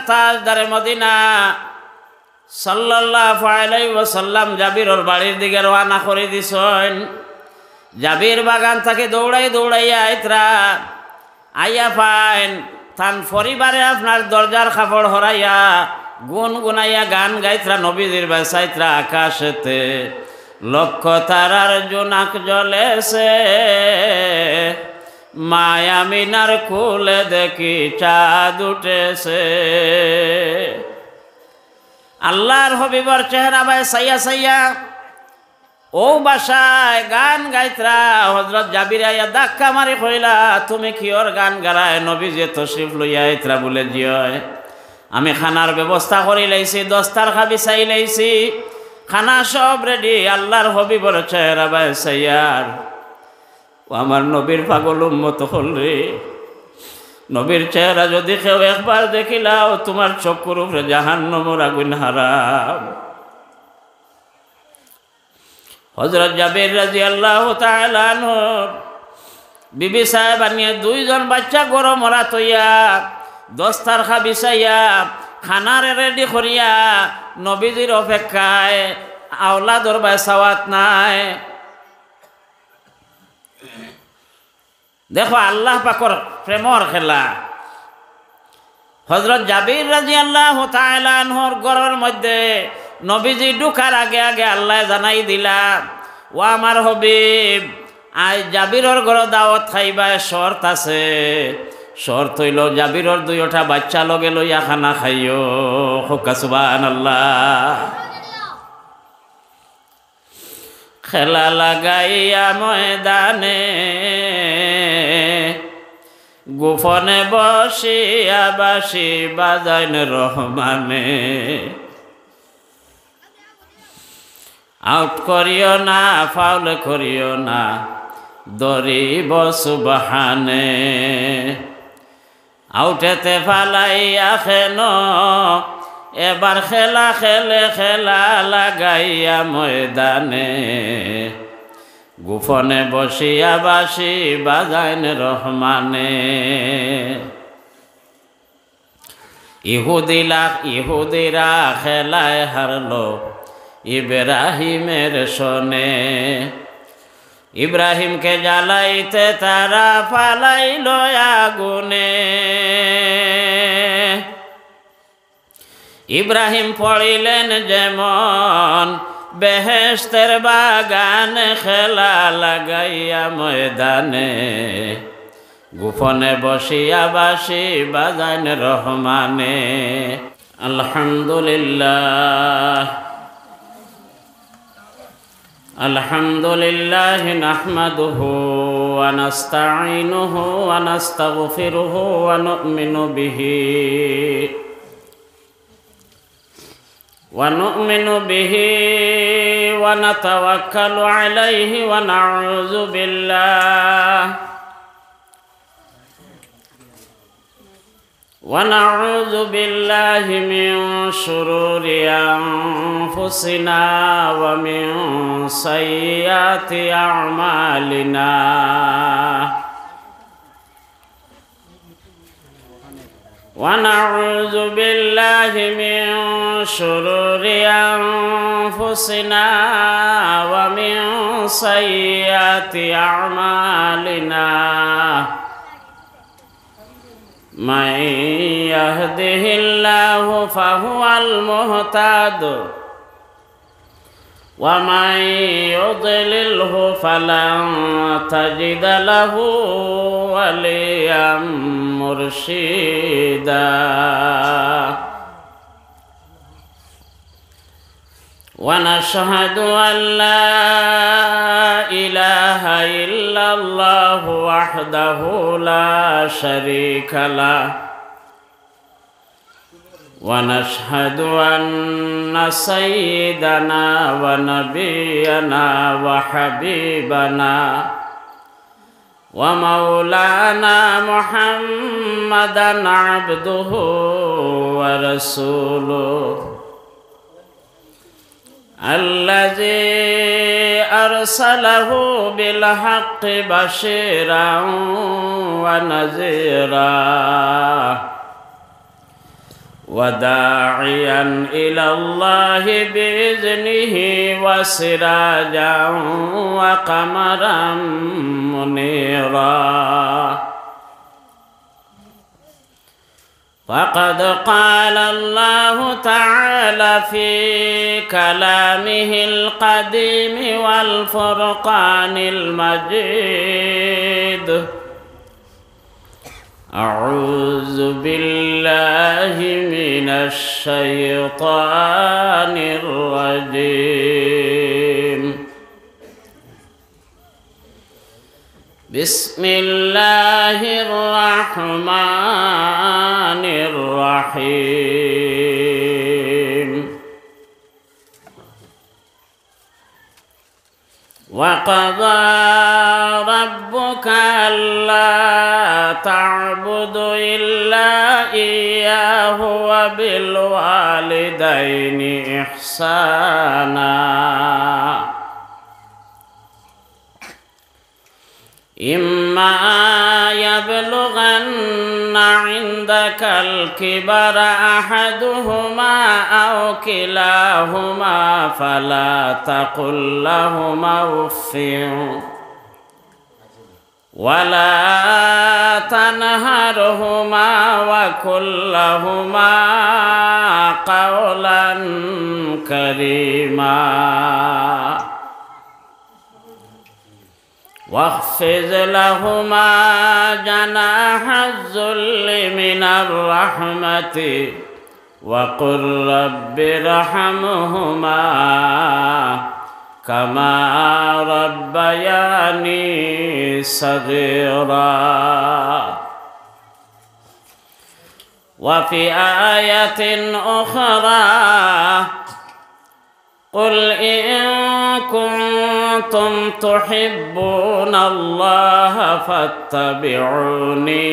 তাজদারে Medina সাল্লাল্লাহু আলাইহি ওয়াসাল্লাম জাবিরের বাড়ির দিকে রওনা করে দিছেন। জাবির বাগান থেকে দৌড়াইয়া আইতরা আইয়া পাইন তান পরিবারে আপনার দরজার কাপড় হরাইয়া গুনগুনাইয়া গান গাইতরা নবীজির বাসাইতরা আকাশেতে লক্ষ তারার জোনাক জ্বলেছে মায়া মিনার কুলে দেখি চাঁদ উঠেছে। আল্লাহর হবিবর চেহারা বাই সাইয়া ও বাসায় গান গাইতরা হযরত জাবির আয়া ধাক্কা মারি কইলা তুমি কি ওর গান গারায় নবীজি তশরিফ লইয়া আইতরা বলে জিয় আমি খানার ব্যবস্থা করি লাইছি দস্তার খাবি চাই লাইছি খানা সব রেডি। আল্লাহর হবিবর চেহারা বাই সাইয়ার ও আমার নবীর পাগল উম্মত হলরে নবীর চেহারা যদি কেউ একবার দেখিলাও তোমার চক্ষুর উপরে জাহান্নামের আগুন হারাম। হযরত জাবির রাদিয়াল্লাহু তাআলা আনহু বিবি সাহেব আনিয়ে দুইজন বাচ্চা গরম রাত হইয়া দস্তার খা বিছাইয়া খানার রেডি করিয়া নবীজির অপেক্ষায় আওলাদর বাই সাওয়াত নাই। দেখো আল্লাহ পাকর প্রেমর খেলা। হযরত জাবির রাদিয়াল্লাহু তাআলা আনহুর ঘরের মধ্যে নবীজি ঢুকার আগে আগে আল্লাহ জানাই দিলা ও আমার হবিব আজ জাবিরর ঘর দাওয়াত খাইবা শর্ত আছে। শর্ত হইল জাবিরর দুইটা বাচ্চা লগে লইয়া খানা খাইও। হুকা সুবহানাল্লাহ। খেলা লাগাইয়া ময়দানে গোপনে বসিয়া বাঁশি বাজাইন রহমানে আউট করিও না ফাউল করিও না দরিব সুবহানে আউটেতে ফালাইয়া খেন এবার খেলা খেলা লাগাইয়া ময়দানে গোপনে বসিয়া বাঁশি বাজাইন রহমানে। ইহুদিরা খেলায় হারলো ইব্রাহিমের শোনে ইব্রাহিমকে জ্বালাইতে তারা ফালাইল আগুনে। ইব্রাহিম পড়িলেন যেমন বেহেশতের বাগান খেলা লাগাইয়া ময়দানে গোপনে বসিয়া বাঁশি বাজাইন রহমানে। আলহামদুলিল্লাহ আলহামদুলিল্লাহ নাহমাদুহু ওয়া নাস্তাঈনুহু ওয়া নাস্তাগফিরুহু ওয়া নু'মিনু বিহি ওয়া নাতাওয়াক্কালু আলাইহি ওয়া نعوذ بالله من شرور أنفسنا ومن سيئات أعمالنا ونعوذ بالله من شرور أنفسنا ومن سيئات أعمالنا من يهده الله فهو المهتد ومن يضلله فلن تجد له وليا مرشدا ونشهد أن لا إله إلا الله وحده لا شريك له ونشهد أن سيدنا ونبينا وحبيبنا ومولانا محمدا عبده ورسوله الذي أرسله بالحق بشيرا ونذيرا وداعيا إلى الله بإذنه وسراجا وقمرا منيرا فقد قال الله تعالى في كلامه القديم والفرقان المجيد أعوذ بالله من الشيطان الرجيم بسم الله الرحمن الرحيم وقضى ربك ألا تعبدوا إلا إياه وبالوالدين إحسانا إما يبلغن عندك الكبر أحدهما أو كلاهما فلا تقل لهما أف ولا تنهرهما وقل لهما قولا كريما واخفض لهما جناح الذل من الرحمة وقل رب ارحمهما كما ربياني صغيرا وفي آية أخرى قل إن كنتم تحبون الله فاتبعوني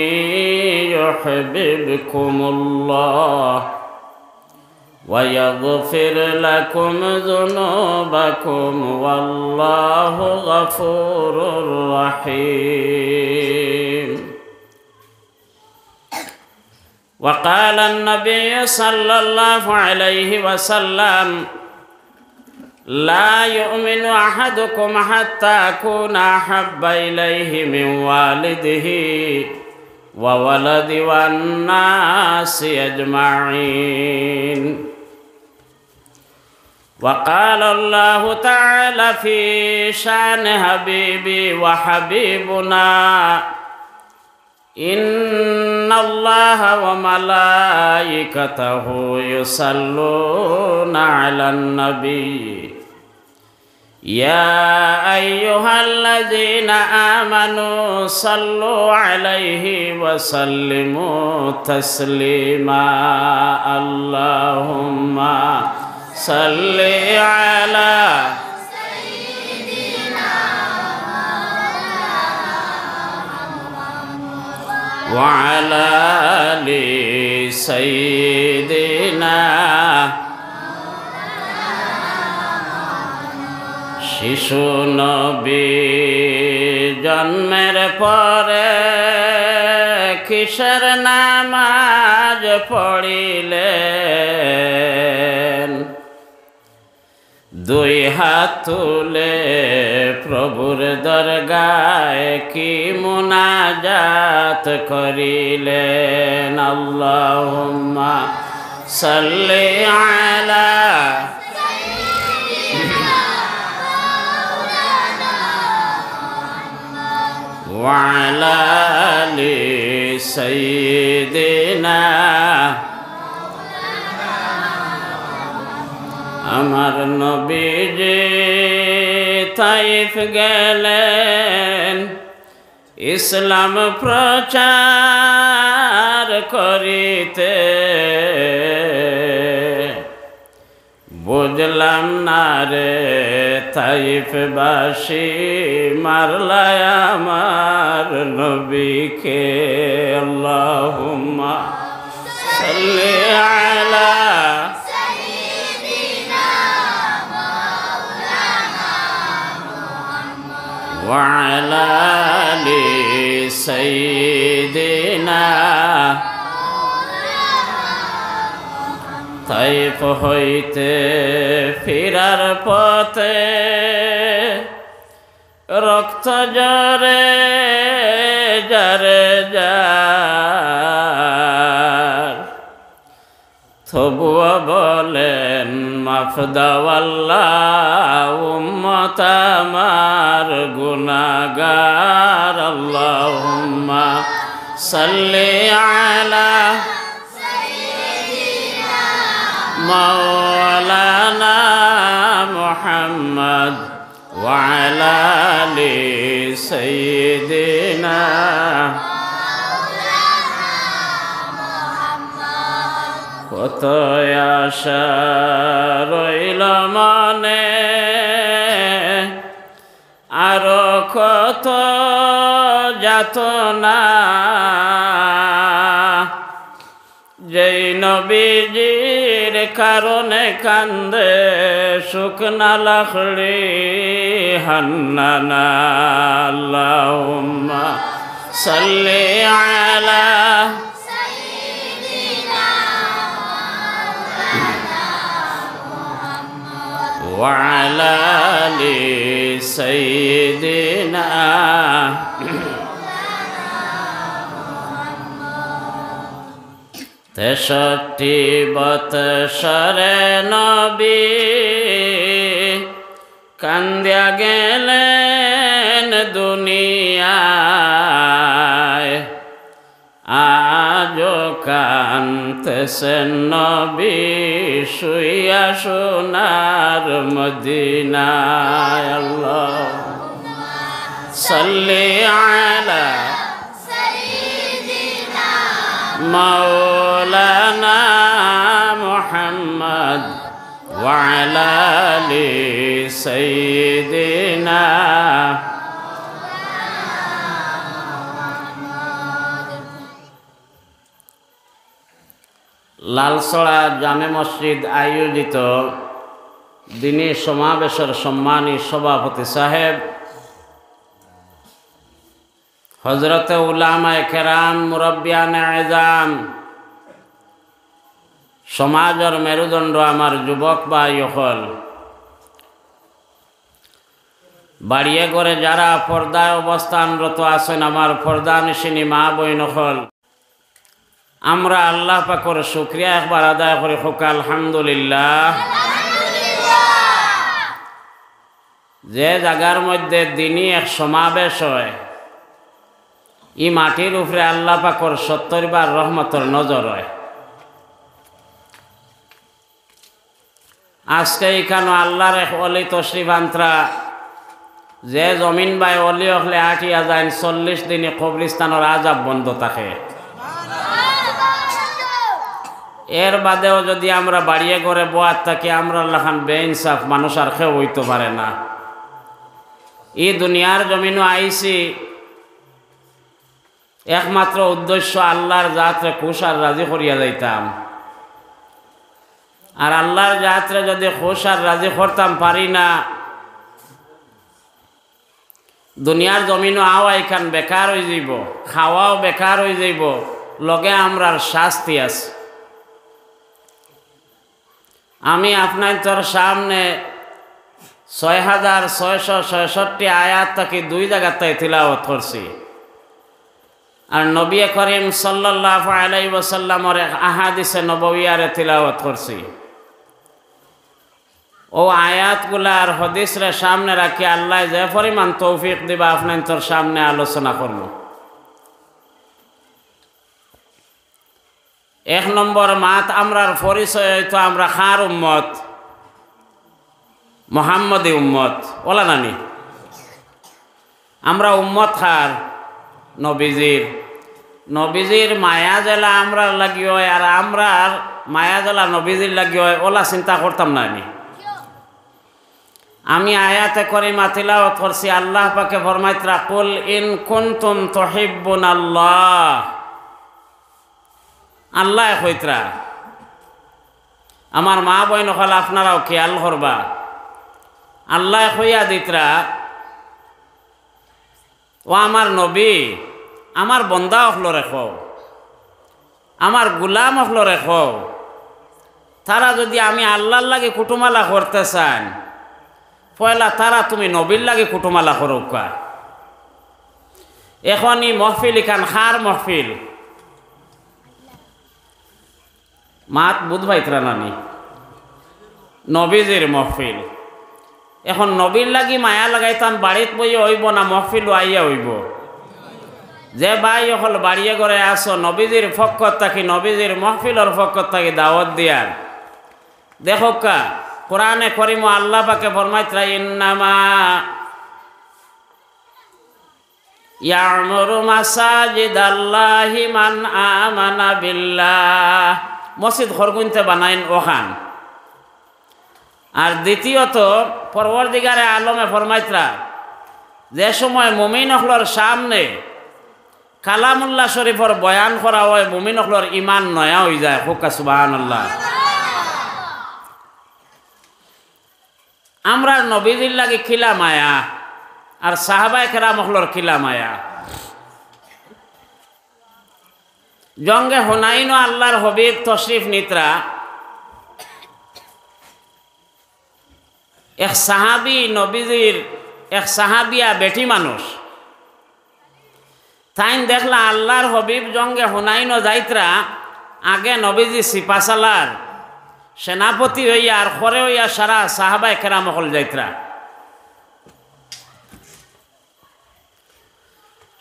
يحببكم الله ويغفر لكم ذنوبكم والله غفور رحيم وقال النبي صلى الله عليه وسلم لا يؤمن أحدكم حتى أكون أحب إليه من والده وولد والناس أجمعين وقال الله تعالى في شأن حبيبي وحبيبنا إن الله وملائكته يصلون على النبي يا أيها الذين آمنوا صلوا عليه وسلموا تسليما اللهم صل على وعلى آل سيدنا শিশু নবী জন্মের পরে কিসের নামাজ পড়িলেন দুই হাত তুলে প্রভুর দরগায় কি মুনাজাত করিলেন আল্লাহুম্মা সাল্লি আলা وعلى آل سيدنا আমার নবীজি তাইফ গেলেন ইসলাম প্রচার করিতে বুঝলাম না রে তাইফবাসী মারলায় আমার নবীকে আল্লাহুম্মা সাল্লি আলা ওয়া আলা আলি সাইয়্যিদিনা তাইফ হইতে ফিরার পথে রক্ত জরে জরে যার তবুও বলেন মাফ দাও আল্লাহ উম্মত আমার গুনাহগার আল্লাহুম্মা সাল্লি আলা মাওলানা মুহাম্মদ ওয়া আলা আলি সাইয়্যিদিনা কত আশা রইল মনে আরো কত যাতনা যেই নবীজির কারণে কান্দে শুকনা লাকড়ি হান্নানা আল্লাহুম্মা সাল্লি আলা ওয়া আলা আলি সাইয়্যিদিনা তেষট্টি বৎসরে নবী কান্দিয়া গেলেন দুনিয়ায় আজও কাঁদতেছেন নবী শুইয়া সোনার মদিনায় আল্লাহুম্মা সাল্লি আলা মাওলানা মুহাম্মদ ওয়া আলা আলি সাইয়্যিদিনা লালসড়া জামে মসজিদ আয়োজিত দিনী সমাবেশের সম্মানী সভাপতি সাহেব হযরত উলামায়ে কেরাম মুরব্বিয়ানে আযম সমাজের মেরুদণ্ড আমার যুবক ভাই হল বাড়িয়ে ঘরে যারা পর্দায় অবস্থানরত আছেন আমার পর্দানিশিনী মা বোন হল আমরা আল্লাহ পাকের শুকরিয়া একবার আদায় করি হোক আলহামদুলিল্লাহ। যে জায়গার মধ্যে দিনই এক সমাবেশ হয় ই মাটির উপরে আল্লাহ পাকের 70 বার রহমতের নজর হয়। আজকে এখানে আল্লাহর এক অলি তশরিফ আনত্রা যে জমিন বাই অলি হলে 40 দিনে কবরিস্তানের আজাব বন্ধ থাকে। এর বাদেও যদি আমরা বাড়িয়ে ঘরে বোয়ার থাকি আমরা লাখান বেইনসাফ মানুষ আর কেউ হইতে পারে না। এই দুনিয়ার জমিনও আইসি একমাত্র উদ্দেশ্য আল্লাহর জাতরে খুশ আর রাজি করিয়া যাইতাম। আর আল্লাহর জাতরে যদি খুশ আর রাজি করতাম পারি না দুনিয়ার জমিনও আওয়া এখান বেকার হয়ে যাইব, খাওয়াও বেকার হয়ে যাইব, লগে আমরার শাস্তি আছে। আমি আপনার তোর সামনে 6666 আয়াত থেকে 2 জায়গাতে তিলাওয়াত করছি। আর নবী করিম সাল্লাল্লাহু আলাইহি ওয়াসাল্লামের আহাদিসে নববিয়ারে তিলাওয়াত করছি। ও আয়াতগুলার হাদিসরে সামনে রাখি আল্লাহ যে পরিমাণ তৌফিক দিবা আপনার তোর সামনে আলোচনা করব। 1 নম্বর মাত আমরার পরিচয় হইতো আমরা খার উম্মত, মুহাম্মদী উম্মত, ওলা নানি আমরা উম্মত খার নবীজির মায়া জেলা আমরার লাগি হয় আর আমরার মায়া জেলা নবীজির লাগি হয়, ওলা চিন্তা করতাম না। আমি আয়াতে করিমা তিলাওয়াত করছি। আল্লাহ পাকে ফরমাইতরা কুল ইন কুনতুম তুহিব্বুনাল্লাহ, আল্লাহ কইতরা আমার মা বোন হল আপনারাও খেয়াল করবা। আল্লাহ কইয়া দিতরা ও আমার নবী আমার বন্দা হল রেখো, আমার গুলাম হল রেখো, তারা যদি আমি আল্লাহর লাগে কুটুমালা করতে চান, পয়লা তারা তুমি নবীর লাগে কুটুমালা করুকা। এখনই মহফিল ইখান খার মহফিল মাত বুধবাইতরা নানি নবীজির মহফিল। এখন নবীর লাগি মায়া লাগাইতাম বাড়িত বইয়ে হইব না মহফিল আইয়া হইব? যে ভাই হল বাড়িয়ে করে আসো, নবীজির পক্ষ থাকি নবীজির মহফিলর পক্ষ থাকি দাওয়াত দিয়ার। দেখো কা কোরআনে করিম আল্লাহ পাকে ফরমাইতরা ইন্নামা ইয়ামুরু মাসাজিদাল্লাহি মান আমানা বিল্লাহ। মসজিদ ঘরগুনতে বানাইন ওখান। আর দ্বিতীয়ত পরওয়ারদিগারে আলমে ফরমাইতরা যে সময় মুমিন হলর সামনে কালামুল্লাহ শরীফর বয়ান করা হয়, মুমিন হলর ইমান নয়া হয়ে যায়। হুক্কা সুবহানাল্লাহ। আমরা নবীজির লাগে খিলা মায়া আর সাহাবায়ে কেরাম হলর খিলা মায়া। জঙ্গে হুনাইন আল্লাহর হবিব তশরিফ নিতরা। এক সাহাবি নবীজির এক সাহাবিয়া বেটি মানুষ, তাইন দেখলা আল্লাহর হবিব জঙ্গে হুনাইন যাইতরা। আগে নবীজি সিপাশালার সেনাপতি হইয়া আর খরে হইয়া সারা সাহাবায়ে কেরাম হল যাইতরা।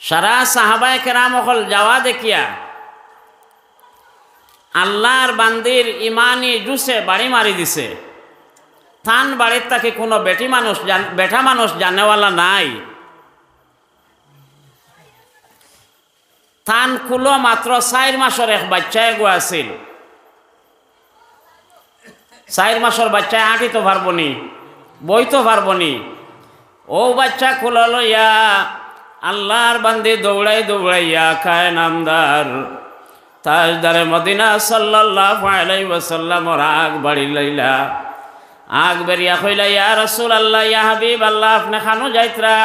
সারা সাহাবায়ে কেরাম হল যাওয়া দেখিয়া আল্লাহর বান্দির ইমানি জুসে বাড়ি মারি দিছে। থান বাড়ির তাকে কোনো বেটা মানুষ জানেওয়ালা নাই। থান খুলো মাত্র 4 মাসের এক বাচ্চা এগো আছিল। 4 মাসের বাচ্চায় হাঁটিতে পারবো নি, বইতে পারবো নি। ও বাচ্চা খুলো লইয়া আল্লাহর বান্দি দৌড়াই দৌড়াইয়া খায় নামদার তাজদারে মদিনা সাল্লাল্লাহু আলাইহি ওয়াসাল্লামর আগ বাড়ি লইলা। আগ বেরিয়া কইলা ইয়া রাসূলুল্লাহ ইয়া হাবিবাল্লাহ আপনি খানো যাইতরা।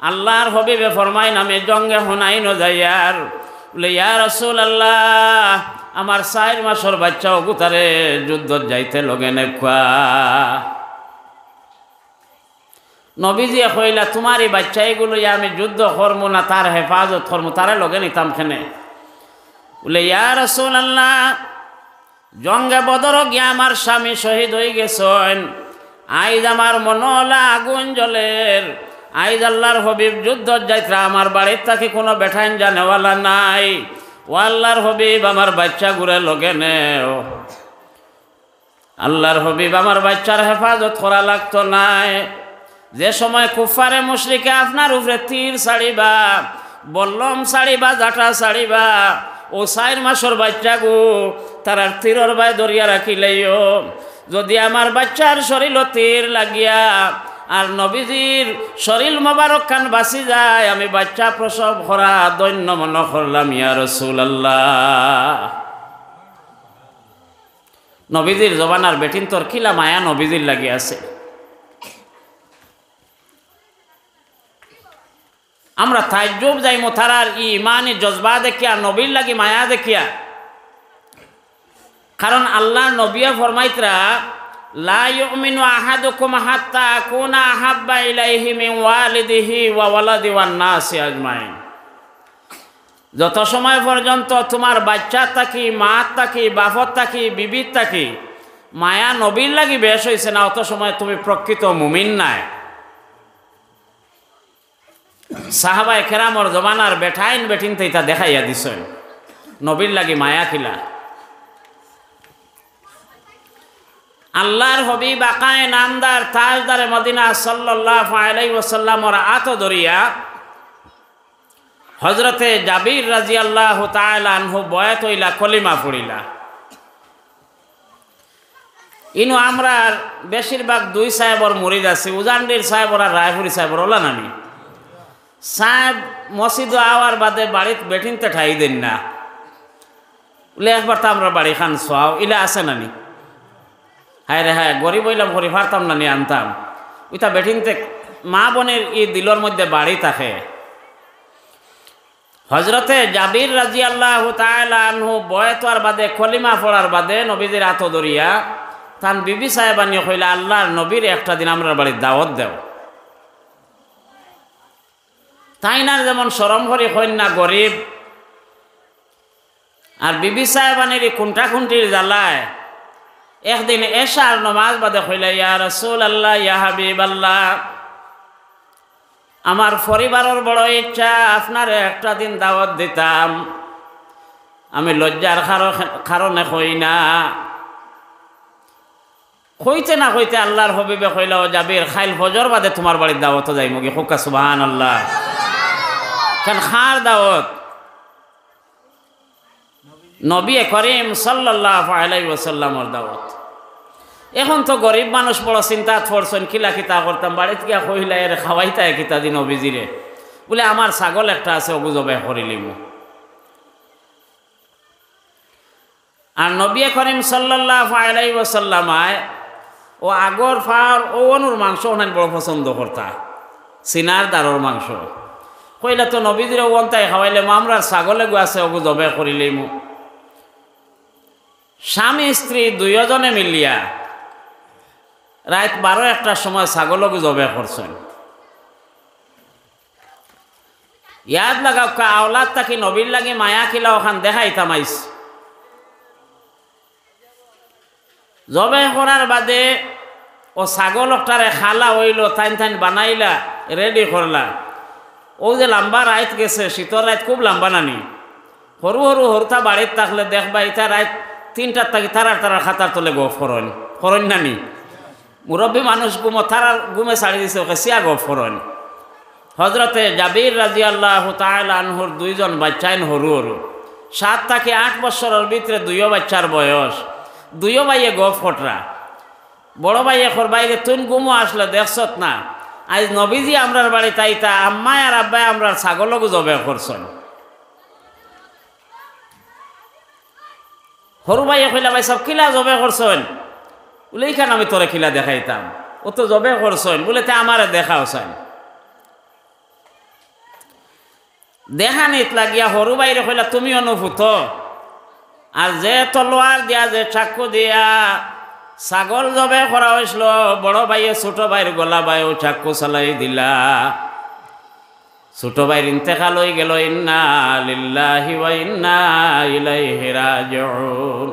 আল্লাহর হবিবে ফরমাই নামে জঙ্গে হুনাইন যাইয়ার। বলে ইয়া রাসূলুল্লাহ আমার 4 মাসের বাচ্চা অগুতারে যুদ্ধত যাইতে লগে নেখা। নবীজি কইলা তোমার এই বাচ্চা এগুলো আমি যুদ্ধ করবো না, তার হেফাজত করবো, তারে লগে নিতাম খেনে। বলে ইয়া রাসূলুল্লাহ জঙ্গে বদর গিয়া আমার স্বামী শহীদ হয়ে গেছেন। আইজ আমার মনলা আগুন জ্বলের। আইজ আল্লাহর হবিব যুদ্ধ যাইতরা, আমার বাড়ির তাকে কোনো বেঠাইন জানেওয়ালা নাই। ও আল্লাহর হবিব আমার বাচ্চা ঘুরে লগে নেও। আল্লাহর হবিব আমার বাচ্চার হেফাজত করা লাগতো নাই। যে সময় কুফারে মুশরিকে আপনার উপরে তীর ছাড়িবা, বল্লম ছাড়িবা, জাটা ছাড়িবা, ও 4 মাসের বাচ্চা গো তার তীরর বাই দরিয়া রাখিলেও যদি আমার বাচ্চার শরীর তীর লাগিয়া আর নবীজির শরীর মোবারক খান বাঁচি যায়, আমি বাচ্চা প্রসব করা দৈন্য মনে করলাম ইয়া রাসূলুল্লাহ। নবীজির জবানার বেটিন তোর খিলা মায়া নবীজির লাগি আছে। আমরা তাজ্জুব যাই মোথারার ইমানি জজবা দেখিয়া, নবীর লাগি মায়া দেখিয়া। কারণ আল্লাহ নবীও ফরমাইতরা লা ইউমিনু আহাদুকুম হাত্তা আকুনা আহাব্বা ইলাইহি মিন ওয়ালিদিহি ওয়া ওয়ালাদি ওয়ান নাসি আজমাইন। যত সময় পর্যন্ত তোমার বাচ্চা থাকি, মা থাকি, বাপত থাকি, বিবির থাকি মায়া নবীর লাগি বেশ হয়েছে না, অত সময় তুমি প্রকৃত মুমিন নাই। সাহাবায়ে কেরামর জমানার বেঠাইন বেটিন ইতা দেখাইয়া দিছেন নবীর লাগি মায়া খিলা। আল্লাহর হবিব আকায়ে নামদার তাজদারে মদিনা সাল্লাল্লাহু আলাইহি ওয়াসাল্লামর আত দরিয়া হযরতে জাবির রাদিয়াল্লাহু তাআলা আনহু বয়াত হইলা, কলিমা পড়িলা। ইনু আমরা বেশিরভাগ 2 সাহেবর মুরিদ আছে, উজানডির সাহেবর আর রায়পুরি সাহেবর ওলা নানি। সাহেব মসজিদ আওয়ার বাদে বাড়িতে বেঠিনতে ঠাই দেন না, বলে একবার তো আমরা বাড়ি খান সোয়াও ইলা আছে নানি। হ্যাঁ রে হ্যাঁ, গরিব হইলাম গরিব পারতাম না নিয়ে আনতাম। ওইটা বেঠিনতে মা বোনের ই দিলর মধ্যে বাড়ি থাকে। হজরতে জাবির রাদিয়াল্লাহু তাআলা আনহু বয়তোয়ার বাদে কলিমা পড়ার বাদে নবীদের হাত ধরিয়া তান বিবি সাহেবানি কইলা আল্লাহর নবীর একটা দিন আমরা বাড়ির দাওয়াত দেও। তাই না যেমন শরম করি কইন না গরিব, আর বিবি সাহেবানির খুন্টা খুন্টির জ্বালায় একদিন এশার নমাজ বাদে কইলা ইয়া রাসূলুল্লাহ ইয়া হাবিবাল্লাহ, আমার পরিবারের বড় ইচ্ছা আপনার একটা দিন দাওয়াত দিতাম, আমি লজ্জার কারণে কই না। কইতে না কইতে আল্লাহর হবিবে কইলা ও জাবির খাইল ফজর বাদে তোমার বাড়ির দাওয়াত যাই মুগি হুক্কা সুবহানাল্লাহ। কেন খার দাওয়াত? নবী করিম সাল্লাল্লাহু আলাইহি ওয়াসাল্লামের দাওয়াত। এখন তো গরিব মানুষ বড় চিন্তা পড়ছেন কিলা কিতা করতাম, বাড়িতে গিয়া কইলা এর খাওয়াইতায় কিতা দিন নবীজিরে, বলে আমার ছাগল একটা আছে ওগু জবাই করিলিম। আর নবী করিম সাল্লাল্লাহু আলাইহি ওয়াসাল্লাম ও আগর ফার ও অনুর মাংস অনেক বড় পছন্দ করতা, সিনার দারর মাংস। কইলা তো নবীজিরে ওনতাই খাওয়াইলে আমরা ছাগলে গু আছে ওগু জবাই করিলিম। স্বামী স্ত্রী দুইজনে মিলিয়া রাত 12-1টার সময় ছাগলকে জবাই করছেন। ইয়াদ লাগাও কা আওলাদ তাকে নবীর লাগে মায়া খিলা ওখান দেখাইতাম আইস। জবাই করার বাদে ও ছাগল একটারে খালা হইল, থাইন থাইন বানাইলা রেডি করলা। ও যে লম্বা রাত গেছে, শীতর রাত খুব লম্বা নানি, সরু সরু হরতা বাড়িত থাকলে দেখবা ইতা রাত 3টার থাকি তারার খাতার তলে গফ করেন নানি। মুরব্বী মানুষ তারার গুমে ছাড়ি দিছে ওকে সিয়া গফ করেন। হজরতে জাবির রাদিয়াল্লাহু তাআলা আনহুর দুইজন বাচ্চাইন হরু হরু 7 থেকে 8 বছরের ভিতরে দুইও বাচ্চার বয়স। দুইও ভাইয়ে গফ ফটরা। বড় ভাইয়ে খর বাইরে তুন গুমো আসলে দেখছত না, আজ নবীজি আমরার বাড়ি তাইতা আম্মায় আর আব্বাই আমরার ছাগলকে জবাই করছেন। হরু ভাইয়ে কইলা ভাই সব কিলা জবাই করছেন? বলে এইখানে আমি তোরে কিলা দেখাইতাম, ও তো জবাই করছেন। বলে তে আমারে দেখাওছেন। দেখানিত লাগিয়া হরু ভাইরে কইলা তুমি অনুভূত, আর যে তলোয়ার দিয়া যে চাকু দিয়া ছাগল জবাই করা হয়েছিল, বড় ভাইয়ে ছোট ভাইয়ের গলা ভাইও চাকু চালাই দিলা। ছোট ভাইয়ের ইন্তেকাল হয়ে গেল। ইন্না লিল্লাহি ওয়া ইন্না ইলাইহি রাজিউন।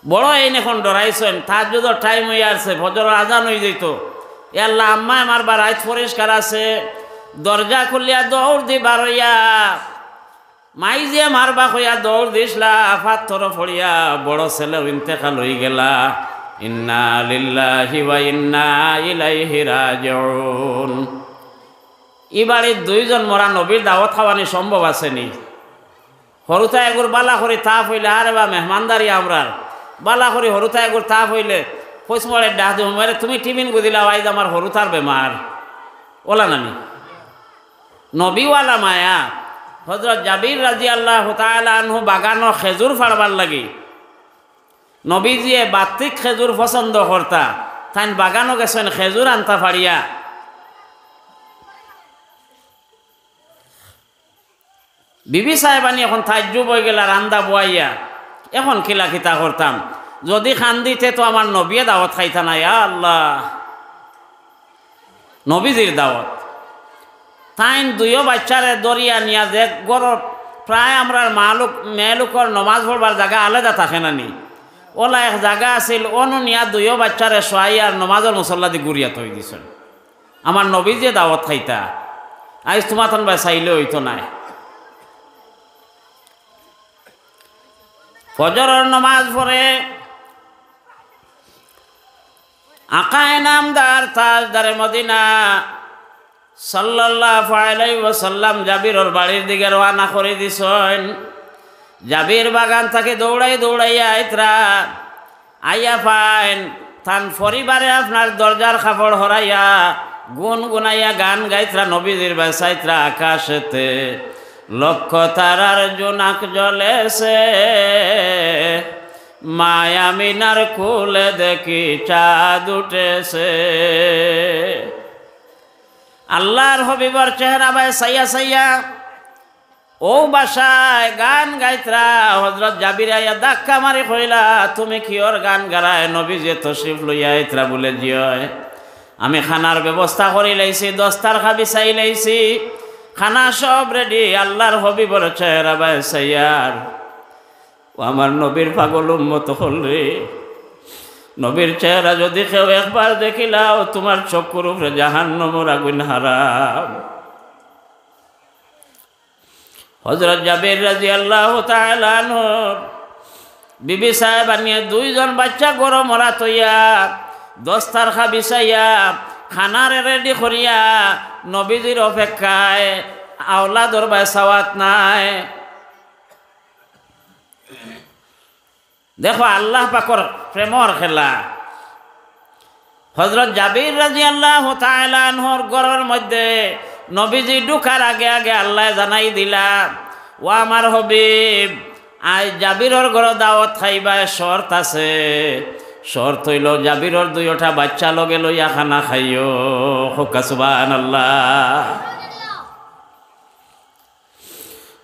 বড় এই এখন ডরাইছেন, তাহাজ্জুদের টাইম হয়ে আসছে, ফজরের আজান হয়ে যেত। আল্লাহ আম্মা আমার বা রাত পরিষ্কার আছে, দরজা খুলিয়া দৌড় দি বারইয়া মাই যে মারবা হইয়া দৌড় দিসলা, পাথর ফড়িয়া বড় ছেলে ইন্তেকাল হয়ে গেলা। ইন্না লিল্লাহি ওয়া ইন্না ইলাইহি রাজিউন। ই বাড়ির দুইজন মরা নবীর দাওয়াত খাওয়ানি সম্ভব আসেনি। হরুতা এগুর বালা করি তাপ হইলে, আরে বা মেহমানদারি আমরার বালা করি হরুতা এগুর তাপ হইলে পয়সমরে ডাক দিব, মেরে তুমি টিফিন গুদিলা আইজ আমার হরুতার বেমার ওলা নানি। নবীওয়ালা মায়া হজরত জাবির রাদিয়াল্লাহু তাআলা আনহু বাগানো খেজুর ফাড়বার লাগি নবীজিয়ে বাত্তিক খেজুর পছন্দ করতা, তাই বাগানো গেছেন খেজুর আনতা ফাড়িয়া। বিবি সাহেবানি এখন তাজ্জুব হয়ে গেল রান্দা বয়াইয়া, এখন কিলা খিতা করতাম, যদি খান দিতে তো আমার নবীয়ে দাওয়াত খাইতা না। ইয়া আল্লাহ, নবীজির দাওয়াত। তাইন দুইও বাচ্চারে দরিয়া নিয়া যে গরর প্রায় আমরা মেয়েলোকর নমাজ পড়বার জায়গা আলাদা থাকে না নি, ওলা এক জায়গা আছিল, অনু নিয়া দুইও বাচ্চারে সোয়াই আর নমাজের মুসল্লা দি গুড়িয়া থই দিছেন। আমার নবীজি দাওয়াত খাইতা, আজ তোমাতন ভাই চাইলে হইতো নাই। ফজরের নমাজ পড়ে আকায়ে নামদার তাজদারে মদিনা সাল্লাল্লাহু আলাইহি ওয়াসাল্লাম জাবিরের বাড়ির দিকে রওনা করে দিছেন। জাবির বাগান থেকে দৌড়াইয়া আইতরা আইয়া পাইন তান পরিবারে আপনার দরজার কাপড় হরাইয়া গুনগুনাইয়া গান গাইতরা নবীজির বাসাইতরা। আকাশেতে লক্ষ তারার জোনাক জ্বলেছে, মায়া মিনার খুলে দেখি চাঁদ উঠেছে। আল্লাহর হবিবর চেহারা বাই সাইয়া সাইয়া ও বাসায় গান গাইতরা হযরত জাবির আয়া ধাক্কা মারি কইলা তুমি কিয়র গান গারায় নবী যে তশরিফ লইয়া আইতরা বলে জিয় আমি খানার ব্যবস্থা করি লাইছি দস্তার খাবি চাই লাইছি খানা সব রেডি আল্লাহর হবিবর চেহারা বাই সাইয়ার ও আমার নবীর পাগল উম্মত হল রে নবীর চেহারা যদি কেউ একবার দেখিলাও তোমার চক্ষুর উপরে জাহান্নামের আগুন হারাম হযরত জাবির রাদিয়াল্লাহু তাআলা আনহু বিবি সাহেব আনিয়ে দুইজন বাচ্চা গরম রাত হইয়া দস্তার খা বিছাইয়া খানার রেডি করিয়া নবীজির অপেক্ষায় আওলাদর বাই সাওয়াত নাই দেখো আল্লাহ পাকর প্রেমর খেলা হযরত জাবির রাদিয়াল্লাহু তাআলা আনহুর ঘরের মধ্যে নবীজি ঢুকার আগে আগে আল্লাহ জানাই দিলা ও আমার হবিব আজ জাবিরর ঘর দাওয়াত খাইবায় শর্ত আছে শর্ত হইল জাবিরর দুইটা বাচ্চা লগে লইয়া খানা খাইও হুকা সুবহানাল্লাহ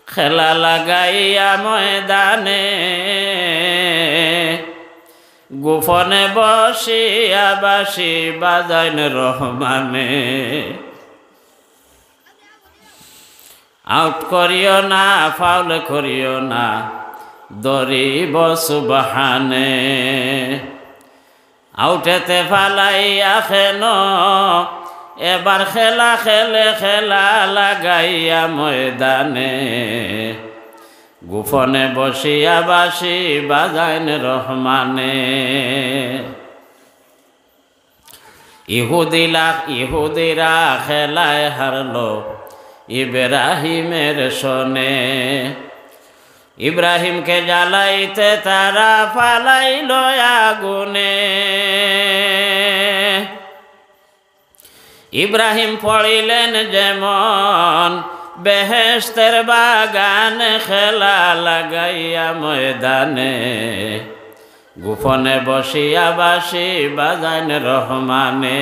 খেলা লাগাইয়া ময়দানে গোপনে বসিয়া বাঁশি বাজাইন রহমানে আউট করিও না ফাউল করিও না দরিব সুবহানে আউটেতে ফালাইয়া খেন এবার খেলা খেলে খেলা লাগাইয়া ময়দানে গোপনে বসিয়া বাঁশি বাজাইন রহমানে ইহুদিরা খেলায় হারলো ইব্রাহিমের শোনে ইব্রাহিমকে জ্বালাইতে তারা ফালাইল আগুনে ইব্রাহিম পড়িলেন যেমন বেহেশতের বাগান খেলা লাগাইয়া ময়দানে গোপনে বসিয়া বাঁশি বাজাইন রহমানে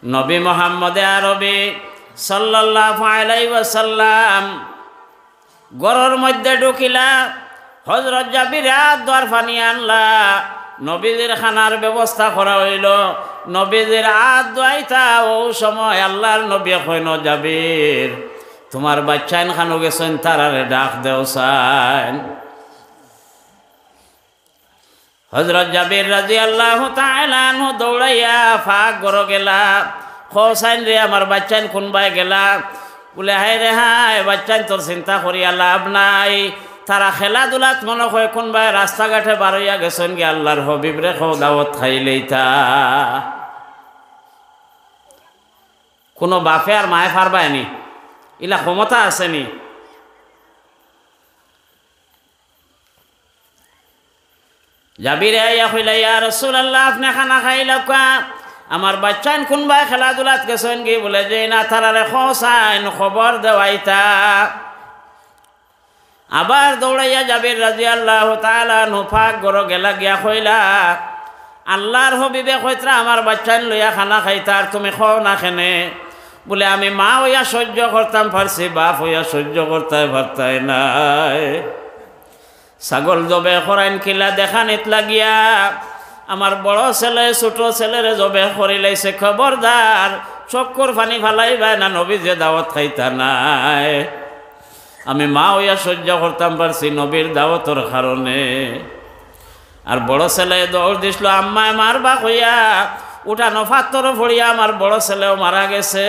নবী মুহাম্মদ আরবি সাল্লাল্লাহু আলাইহি ওয়াসাল্লাম ঘরের মধ্যে ঢুকিলা হযরত জাবির দ্বার পানি আনলা নবীজির খানার ব্যবস্থা করা হইল নবীজির হাত ধোয়াইতা ও সময় আল্লাহর নবী কইন জাবির তোমার বাচ্চাইন খানো গেছেন তারারে ডাক দেও সাইন হযরত জাবির রাদিয়াল্লাহু তাআলা আনহু দৌড়াইয়া ফাঁক ঘর গেলা খোসাইন রে আমার বাচ্চাইন কোনবাই গেলা বলে হায় রে হায় বাচ্চাইন তোর চিন্তা করিয়া লাভ নাই তারা খেলাধুলাত মনে হয় কোনবাই রাস্তাঘাটে বারইয়া গেছেন গে আল্লাহর হবিব রে খো দাওয়াত খাইলেইতা কোনো বাপে আর মায়ে পারবায়নি ইলা ক্ষমতা আসেনি জাবির আইয়া কইলা ইয়া রাসূলুল্লাহ আপনি খানা খাইলা কা আমার বাচ্চান কোনবাই খেলাধুলাত গেছেন কি বলে যে না তারারে খোসাইন খবর দেওয়াইতা আবার দৌড়াইয়া জাবির রাদিয়াল্লাহু তাআলা নুফাক ঘর গেলা গিয়া কইলা আল্লাহর হবিবে কইতরা আমার বাচ্চান লইয়া খানা খাইতার তুমি খাও না খেনে বলে আমি মা হইয়া সহ্য করতাম পারছি বাপ হইয়া সহ্য করতে পারতাই নাই ছাগল জবে করাইন কিলা দেখানিত লাগিয়া আমার বড় ছেলে ছোট ছেলেরে জবে করি লাইছে খবরদার চক্কর পানি ফালাইবাই না নবী যে দাওয়াত খাইতা নাই আমি মা হইয়া সহ্য করতাম পারছি নবীর দাওয়াতর কারণে আর বড় ছেলে দৌড় দিছিল আম্মায় মারবা কইয়া উঠানো ফাত্তর ফড়িয়া আমার বড় ছেলেও মারা গেছে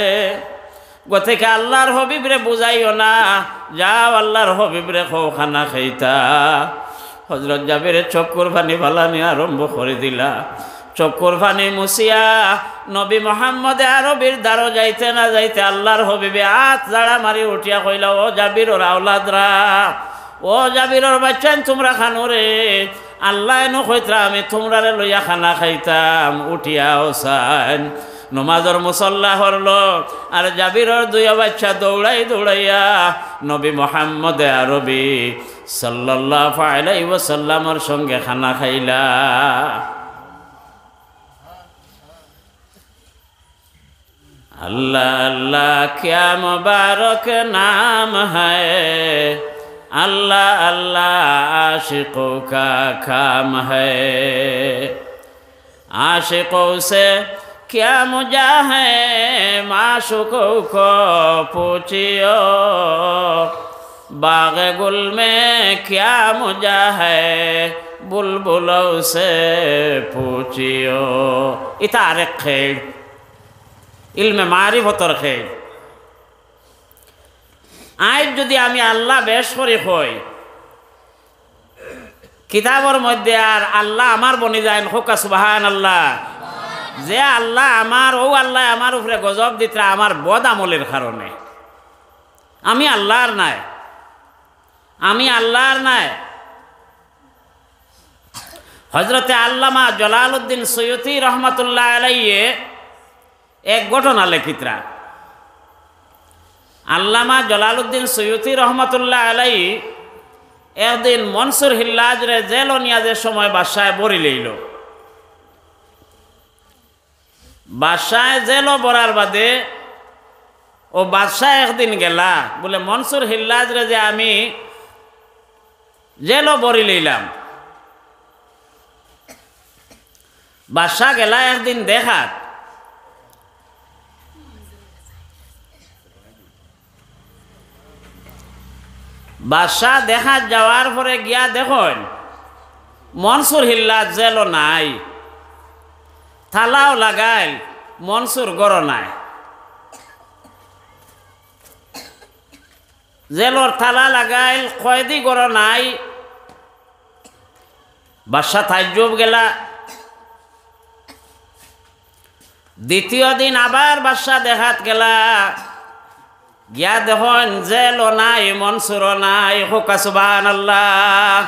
গতিকে আল্লাহর হবিবরে বুঝাইও না যাও আল্লাহর হবিবরে খাও খানা খাইতা হযরত জাবিরের চক্কর পানি ফালানি আরম্ভ করে দিলা চক্কর পানি মুছিয়া নবী মুহাম্মদ আরবির দ্বারো যাইতে না যাইতে আল্লাহর হবিবে হাত জাড়া মারি উঠিয়া কইলা ও জাবিরর আওলাদরা ও জাবিরর বাচ্চান তোমরা খানো রে আল্লাহ এনো কইতরা আমি তোমরারে লইয়া খানা খাইতাম উঠিয়া ওসান নমাজর মুসল্লা হরলো আর জাবিরর দুই বাচ্চা দৌড়াইয়া নবী মুহাম্মদ আরবি সাল্লাল্লাহু আলাইহি ওয়াসাল্লামের সঙ্গে খানা খাইলা अल्लाह अल्लाह क्या मुबारक नाम है, अल्लाह अल्लाह आशिकों का काम है। आशिकों से क्या मुझा है, माशुकों को पूछियो, बाग गुल में क्या मुझा है, बुलबुलों से पूछियो। इता आरेक खेल इल्मे मारिफतर खेल। आज যদি আমি আল্লাহ বেশ করি হই কিতাবের মধ্যে আর আল্লাহ আমার বনি যায় হোকা সুবহানাল্লাহ, যে আল্লাহ আমার ও আল্লাহ আমার উপরে গজব দিতে আমার বদ আমলের কারণে। আমি আল্লাহর নাই, আমি আল্লাহর নাই। হযরতে আল্লামা জালালউদ্দিন সৈয়দী রহমাতুল্লাহ আলাইহি এক ঘটনা লেখিতরা। আল্লামা জালালউদ্দিন সৈয়দী রহমাতুল্লাহ আলাইহি একদিন মনসুর হিল্লাজরে জেল নিয়াজের সময় বাসায় বরি লইল। বাসায় জেল বরার বাদে ও বাদশাহ একদিন গেলা বলে মনসুর হিল্লাজরে যে আমি জেল বরি লইলাম। বাদশাহ গেলা একদিন দেখাত। বাদশাহ দেখা যাওয়ার পরে গিয়া দেখুন মনসুর হিল্লাজ জেল নাই, থালাও লাগাইল, মনসুর গড় নাই। জেলর থালা লাগাইল, কয়েদি গড় নাই। বাদশাহ তাজ্জুব গেলা। দ্বিতীয় দিন আবার বাদশাহ দেখাত গেলা, গিয়া দেখুন জেলও নাই, মনসুরও নাই। হোকা সুবহানাল্লাহ।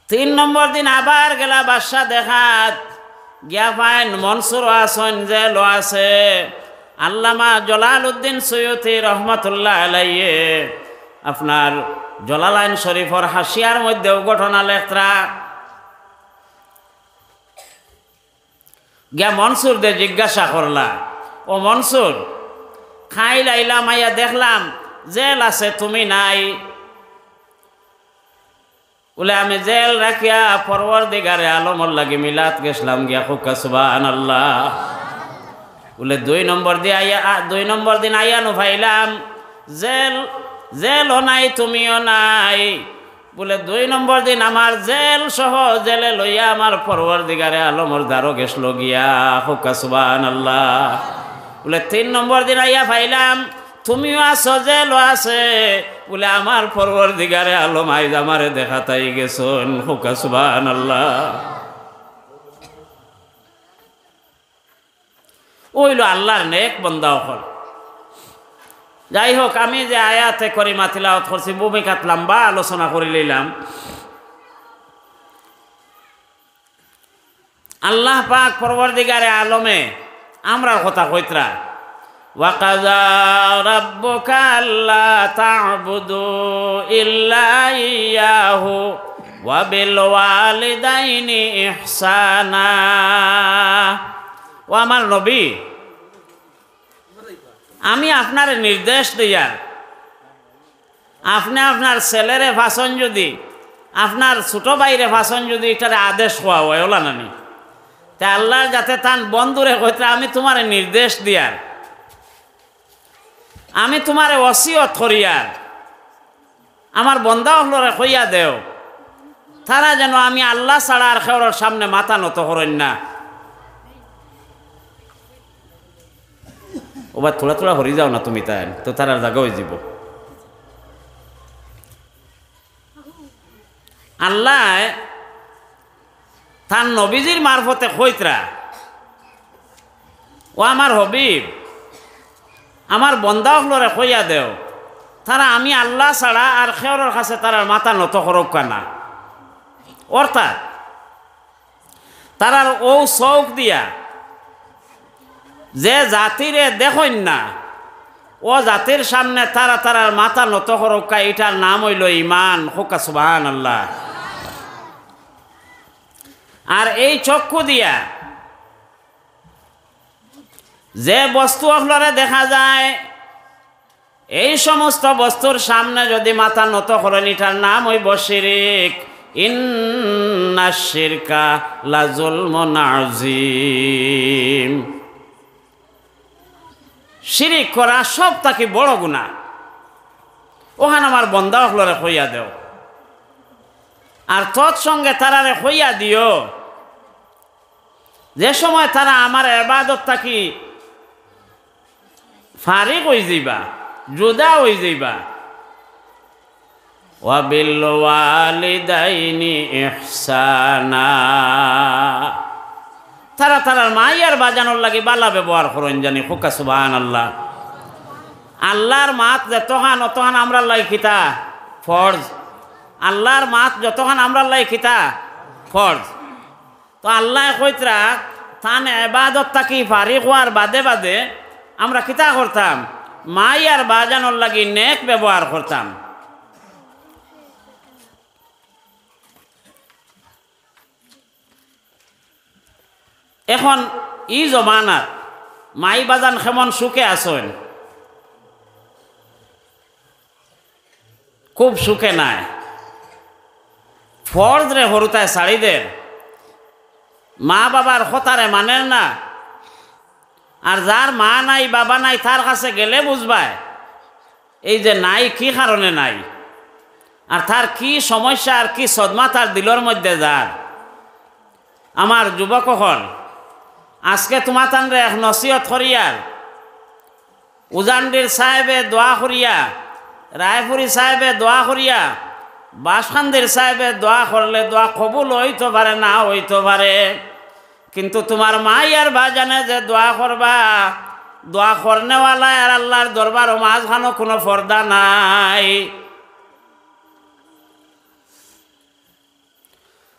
3 নম্বর দিন আবার গেলা বাদশাহ দেখাত, গিয়া পাইন মনসুরও আসন, জেলও আছে। আল্লামা জালালউদ্দিন সৈয়দী রহমাতুল্লাহ আলাইহি আপনার জালালাইন শরীফর হাসিয়ার মধ্যেও ঘটনা লেখরা। গিয়া মনসুর দে জিজ্ঞাসা করলা, ও মনসুর খাইল আইলাম, আইয়া দেখলাম জেল আছে, তুমি নাই। বলে আমি জেল রাখিয়া পরওয়ারদিগারে আলমর লাগি মিলাত গেছিলাম গিয়া। হোকা সুবহানাল্লাহ। বলে 2 নম্বর দিন আইয়া নো ভাইলাম জেলও নাই, তুমিও নাই। বলে 2 নম্বর দিন আমার জেল সহ জেলে লইয়া আমার পরওয়ারদিগারে আলমর দ্বারও গেছিল গিয়া। হোকা সুবহানাল্লাহ। বলে 3 নম্বর দিন আইয়া ভাইলাম তুমিও আছো, জেলও আছে। বলে আমার পরওয়ারদিগারে আলম আইজ আমারে দেখাতাই গেছন। হোকা সুবহানাল্লাহ। ওইল আল্লাহর নেক বান্দা হল। যাই হোক, আমি যে আয়াতে করিমা তিলাওয়াত করছি ভূমিকাত লম্বা আলোচনা করে লইলাম। আল্লাহ পাক পরওয়ারদিগারে আলমে আমরা কথা কইতরা, ওয়াকাযা রাব্বুকা আল্লা তা'বুদু ইল্লা ইয়্যাহু ওয়া বিল ওয়ালিদাইনি ইহসানা। ও আমার নবী, আমি আপনার নির্দেশ দিয়া আপনি আপনার ছেলেরে ভাষণ যদি, আপনার ছোট ভাইরে ভাষণ যদি এটারে আদেশ হওয়া হয় ওলা নানি, তা আল্লাহ যাতে তান বন্ধুরে কইতে আমি তোমার নির্দেশ দিয়ার, আমি তোমারে ওসিয়ত করিয়ার, আমার বন্ধা হলরে কইয়া দেও তারা যেন আমি আল্লাহ ছাড়া আর কেউর সামনে মাথা নত করেন না। ওবার থোড়া থোড়া হরি যাও না তুমি, তাই তো তারা জায়গা হয়ে যাব। আল্লাহ তার নবীজির মারফতে কইতরা, ও আমার হবিব, আমার বন্দা হলরে কইয়া দেও তারা আমি আল্লাহ ছাড়া আর কেউর কাছে তারার মাথা নত করুক না। অর্থাৎ তারার ও চৌক দিয়া যে জাতিরে দেখেন না, ও জাতির সামনে তারা তারার মাথা নত করুক, এটার নাম হইল ইমান। হোকা সুবহানাল্লাহ। আর এই চক্ষু দিয়া যে বস্তু অহলরে দেখা যায় এই সমস্ত বস্তুর সামনে যদি মাথা নত করেন এটার নাম হইব শিরিক। ইন্নাশ শিরকা লাযুলমুন আযীম। শিরিক করা সব থাকি বড় গুনাহ। ওখান আমার বন্দা অহলরে কইয়া দেও আর তৎসঙ্গে তারারে কইয়া দিও যে সময় তারা আমার ইবাদত থাকি ফারিক হয়ে যাইবা, জুদা হয়ে যাইবা, ওয়া বিল ওয়ালিদাইনি ইহসানা, তারা তারার মাইয়ার বাজানোর লাগি বালা ব্যবহার করেন জানি। খুকা সুবহানাল্লাহ। আল্লাহর মাত যতখান অতখান আমরা লাইকিতা ফরজ, আল্লাহর মাত যতখান আমরা লাইকিতা ফরজ। তো আল্লাহ কইতরা তান ইবাদত থাকি ফারিক হওয়ার বাদে বাদে আমরা কিতা করতাম, মাইয়ার বাজানোর লাগি নেক ব্যবহার করতাম। এখন ই জমানাত মাই বাজান কেমন সুখে আসেন, খুব সুখে নাই। ফরজ রে হরুতায় শাড়িদের মা বাবার কথারে মানেন না। আর যার মা নাই বাবা নাই তার কাছে গেলে বুঝবায় এই যে নাই কি কারণে নাই, আর তার কি সমস্যা আর কি সদমা তার দিলর মধ্যে যার। আমার যুবক হল আজকে তোমার তানরে এক নসিহত করিয়ার, উজানডির সাহেবে দোয়া করিয়া, রায়পুরি সাহেবে দোয়া করিয়া, বাসখান্দির সাহেবে দোয়া করলে দোয়া কবুল হইতে পারে না হইতে পারে, কিন্তু তোমার মাই আর ভাজানে যে দোয়া করবা, দোয়া করনেওয়ালা আর আল্লাহর দরবার ও মাঝখানো কোনো পর্দা নাই।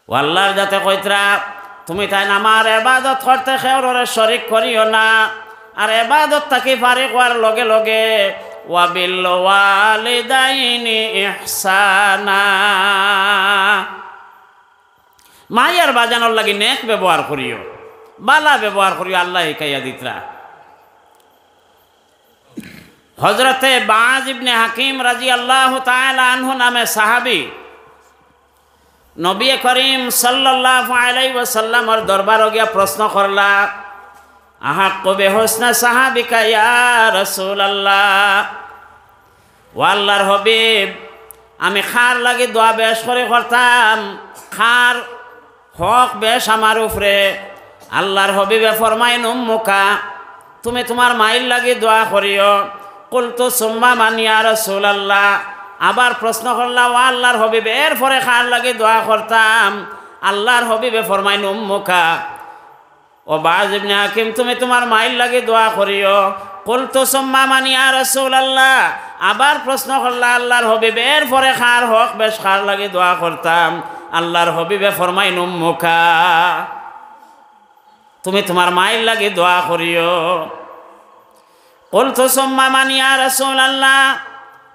ও আল্লাহর যাতে কইতরা তুমি তাই আমার ইবাদত করতে খেওরে শরীক করিও না, আর ইবাদত থাকি ফারিক হওয়ার লগে লগে ওয়া বিল ওয়ালিদাইনি ইহসানা, মাইয়ার বাজানোর লাগি নেক ব্যবহার করিও, বালা ব্যবহার করিও। আল্লাহ শিখাইয়া দিতরা। হযরতে বাজ ইবনে হাকিম রাদিয়াল্লাহু তাআলা আনহু নামে সাহাবী নবী করিম সাল্লাল্লাহু আলাইহি ওয়াসাল্লামের দরবারে গিয়া প্রশ্ন করলা, আহাক্কু বিহুসনি সাহাবিকা ইয়া রাসূলুল্লাহ, ও আল্লাহর হাবিব আমি খার লাগি দোয়া বেশ করে করতাম, খার হক বেশ আমার উপরে। আল্লাহর হাবিবে ফরমাইন উম্মুকা, তুমি তোমার মাইল লাগি দোয়া করিও। কুলতু সুম্মা মান ইয়া রাসূলুল্লাহ, আবার প্রশ্ন করলাম ও আল্লাহর হাবিব এরপরে খার লাগি দোয়া করতাম। আল্লাহর হাবিবে ফরমাইন উম্মুকা, ও বাজ ইবনে হাকিম তুমি তোমার মাইল লাগি দোয়া করিও। কুলতু সুম্মা মান ইয়া রাসূলুল্লাহ, আবার প্রশ্ন করলা আল্লাহর হাবিব এরপরে খার হক বেশ খার লাগি দোয়া করতাম। আল্লাহর হাবিবে ফরমাইন উম্মুকা, তুমি তোমার মাইল লাগি দোয়া করিও। কুলতু সুম্মা মান ইয়া রাসূলুল্লাহ,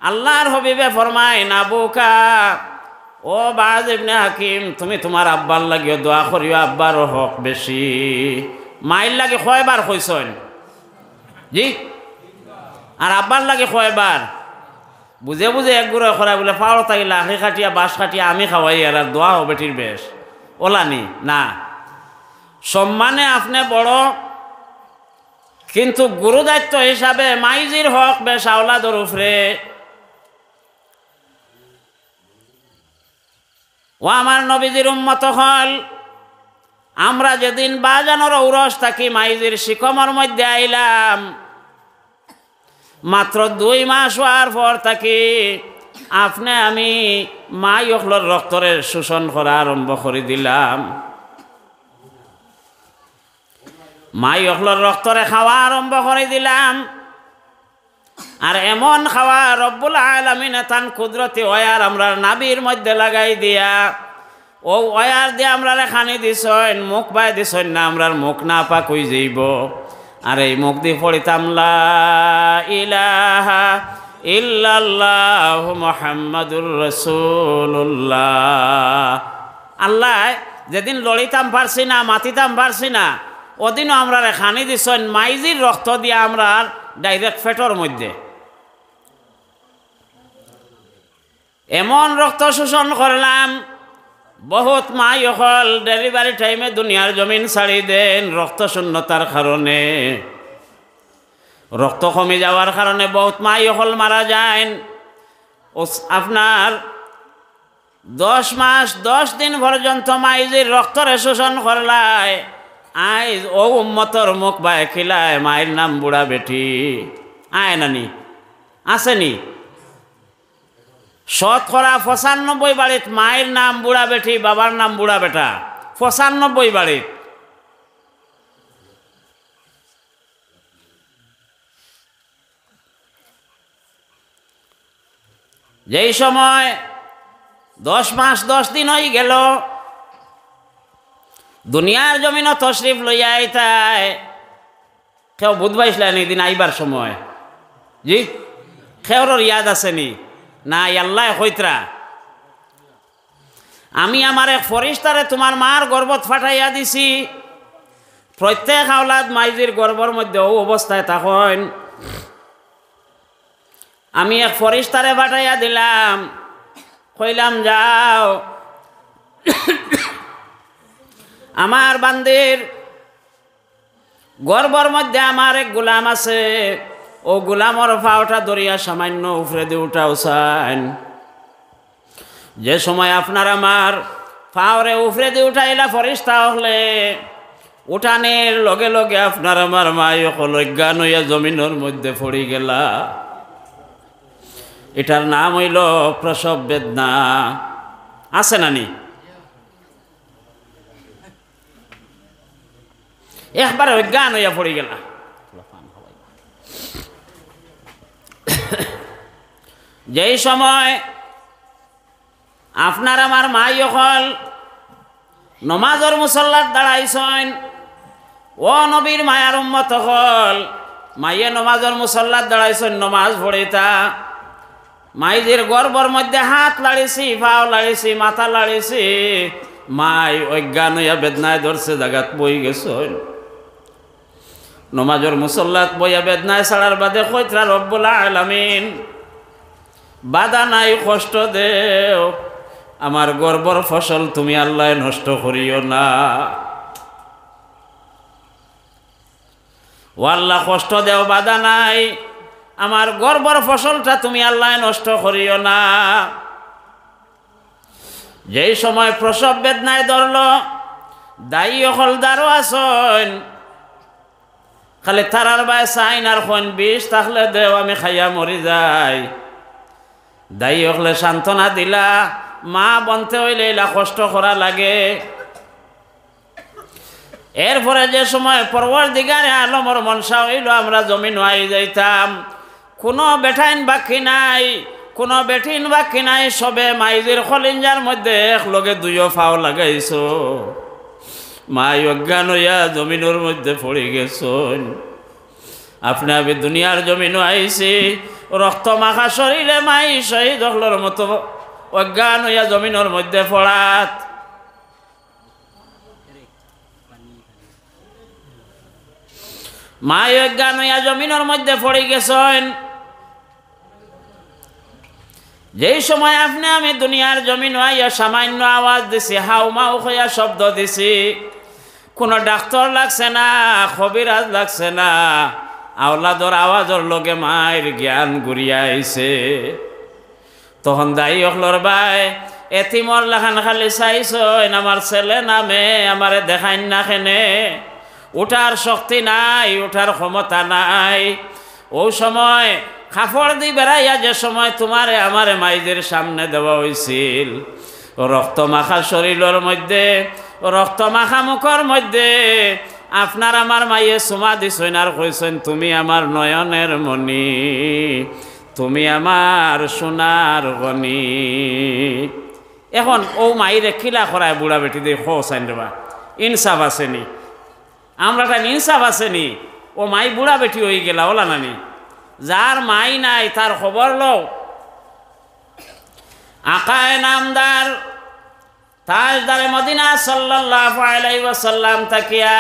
আল্লাহর হাবিবে ফরমাইন আবুকা, ও বাজ ইবনে হাকিম তুমি তোমার আব্বার লাগিও দোয়া করিও, আব্বার হক বেশি। মাইল লাগে কয়বার কইছেন জি, আর আব্বার লাগে কয়বার? বুঝে বুঝে এক গুঁড়ো করা বলে পাওয়া থাকি লাখি খাটিয়া বাঁশ খাটিয়া আমি খাওয়াই আর দোয়া হবে বেটির বেশ ওলানি না। সম্মানে আপনি বড়, কিন্তু গুরু দায়িত্ব হিসাবে মাইজির হক বেশ আওলাদর উপরে। ও আমার নবীজির উম্মত হল, আমরা যেদিন বাজানোর ঔরস থাকি মাইজির শিকমর মধ্যে আইলাম, মাত্র 2 মাস হওয়ার পর থাকি আপনি আমি মাই অখলর রক্তরে শোষণ করা আরম্ভ করে দিলাম। মাই অখলর রক্তরে খাওয়া আরম্ভ করে দিলাম। আর এমন খাওয়া রব্বুল আলামিন তান কুদরতি ওয়ার আমরা নাবির মধ্যে লাগাই দিয়া, ও ওয়ার দিয়ে আমরা খানি দিছেন, মুখ বাই দিছেন না, আমরার মুখ না পাক হয়ে যাইব। আর এই মুখ দিয়ে পড়িতাম লা ইলাহা ইল্লাল্লাহু মুহাম্মাদুর রাসূলুল্লাহ। আল্লাহ যেদিন লড়িতাম পারছি না, মাতিতাম পারছি না, ওদিনও আমরা খানি দিছেন মাইজির রক্ত দিয়ে আমরা ডাইরেক্ট ফেটর মধ্যে এমন রক্ত শোষণ করলাম বহুত মাই হল ডেলিভারি টাইমে দুনিয়ার জমিন ছাড়ি দেন রক্ত শূন্যতার কারণে রক্ত কমে যাওয়ার কারণে বহুত মাই হল মারা যায় আপনার 10 মাস 10 দিন পর্যন্ত মাইজির রক্তরে শোষণ করলায় আইজ ও উম্মতর মুখ বায় খিলায় মায়ের নাম বুড়া বেটি আয় নানি আসেনি শতকরা 95 বাড়িত মায়ের নাম বুড়া বেটি বাবার নাম বুড়া বেটা 95 বাড়িত যেই সময় 10 মাস 10 দিন হয়ে গেল দুনিয়ার জমিনও তশরিফ লইয়া আইতায় কেউ বুধবাইছিলেন এই দিন আইবার সময় জি খেওর ইয়াদ আসেনি না আল্লাহ হইতরা আমি আমার এক ফরিস্তারে তোমার মার গর্ভত ফাটাইয়া দিছি প্রত্যেক আওলাদ মাইজির গর্ভর মধ্যে ও অবস্থায় তখন আমি এক ফরিস্তারে ফাটাইয়া দিলাম কইলাম যাও আমার বান্দির গর্ভর মধ্যে আমার এক গোলাম আছে ও গোলামর ফাওটা দরিয়া সামান্য উফরে দিয়ে উঠা উসাইন যে সময় আপনার আমার ফাওরে উফরে দিয়ে উঠাইলা ফরিস্তা হলে উঠানের লগে লগে আপনার আমার মাই অকল অজ্ঞান হইয়া জমিনের মধ্যে পড়ি গেলা এটার নাম হইল প্রসব বেদনা আছে নানি একবারে অজ্ঞান হইয়া পড়ি গেলা যেই সময় আপনার আমার মাই অকল নমাজর মুসল্লার দাঁড়াইছেন ও নবীর মায়ার উম্মত হল মাইয়ে নমাজর মুসল্লার দাঁড়াইছেন নমাজ পড়িতা মাইজির গর্বর মধ্যে হাত লাড়িছি পাও লাড়িছি মাথা লাড়িছি মাই অজ্ঞান হইয়া বেদনায় ধরছে জাগাত বই গেছেন নমাজর মুসল্লাত বইয়া বেদনায় ছাড়ার বাদে কইতরা রব্বুল আলামিন বাধা নাই কষ্ট দেও আমার গর্বর ফসল তুমি আল্লাহ নষ্ট করিও না ও আল্লাহ কষ্ট দেও বাধা নাই আমার গর্বর ফসলটা তুমি আল্লাহ নষ্ট করিও না যেই সময় প্রসব বেদনায় ধরল দায়ী হলদারও আসন খালি তারার বায় চাইন আর কোন বিষ তাহলে দেও আমি খাইয়া মরি যাই দায়ী হলে সান্ত্বনা দিলা মা বনতে হইলে এলা কষ্ট করা লাগে এরপরে যে সময় পরওয়ারদিগারে আলমর মনসা হইল আমরা জমিন আই যাইতাম কোনো বেঠাইন বাকি নাই কোনো বেঠিন বাকি নাই সবে মাইজির খলিঞ্জার মধ্যে এক লগে দুইও ফাও লাগাইছো মাই অজ্ঞান হইয়া জমিনের মধ্যে পড়ে গেছেন আপনি আমি দুনিয়ার জমিনও আইছি রক্ত মাখা শরীরে মাই শহীদ হলর মতো অজ্ঞান হইয়া জমিনের মধ্যে পড়াত মাই অজ্ঞান হইয়া জমিনের মধ্যে পড়ে গেছেন যেই সময় আপনি আমি দুনিয়ার জমিন হইয়া সামান্য আওয়াজ দিছি হাউ মাউ হইয়া শব্দ দিছি কোনো ডাক্তার লাগছে না খবিরাজ লাগছে না আওলাদর আওয়াজর লগে মায়ের জ্ঞান ঘুরিয়া আইছে তখন দায়ী হলর ভাই এতিমর লাখান খালি চাইছেন আমার ছেলে নামে আমারে দেখাইন না খেনে উঠার শক্তি নাই উঠার ক্ষমতা নাই ও সময় কাপড় দি বেড়াইয়া যে সময় তোমারে আমারে মাইদের সামনে দেওয়া হয়েছিল রক্ত মাখা শরীরের মধ্যে রক্ত মাখা মুখর মধ্যে আপনার আমার মাইয়ে চুমা দিছেন আর কইছেন তুমি আমার নয়নের মণি তুমি আমার সোনার গনি এখন ও মাইরে খিলা করায় বুড়া বেটি দিয়ে খোসাইন রেবা ইনসাফ আসেনি আমরা একটা ইনসাফ আসেনি ও মাই বুড়া বেটি হয়ে গেলা ওলা নানি যার মাই নাই তার খবর লো আকায় নামদার তাজদারে মদিনা সাল্লাল্লাহু আলাইহি ওয়াসাল্লাম তাকিয়া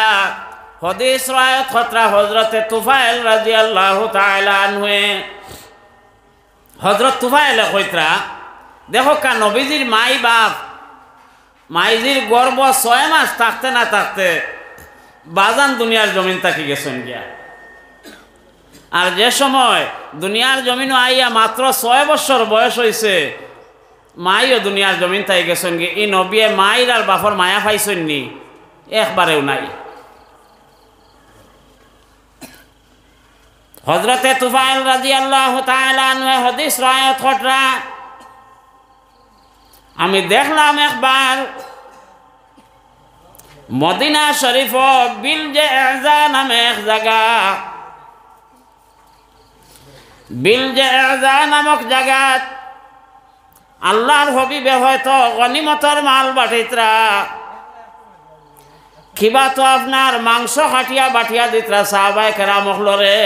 हदीस रायत खतरा हजरत तुफाइल रादियाल्लाहु ताआला अन्हु हजरत तुफाइल खतरा देखो का नबीजिर माई बाप माइजिर गर्भ 6 मास থাকতে না থাকতে বাজান দুনিয়ার জমিন থাকি গেছেন গিয়া আর যে সময় দুনিয়ার জমিন আইয়া মাত্র 6 বছর বয়স হইছে মাইও দুনিয়ার জমিন থাকি গেছেন গিয়া এই নবীয়ে মাইর আর বাপর মায়া পাইছেন নি একবারেও নাই হযরত তুফাইল রাদিয়াল্লাহু তাআলা আনহু হাদিস রায়াত খটরা আমি দেখলাম একবার মদিনা শরীফ বিলজেজা নামে এক জায়গা বিলজেজা নামক জায়গা আল্লাহর হাবিবে হয়তো গনিমতের মাল বাটিতরা কিবা তো আপনার মাংস কাটিয়া বাটিয়া দিতরা সাহাবায়ে কেরাম হলরে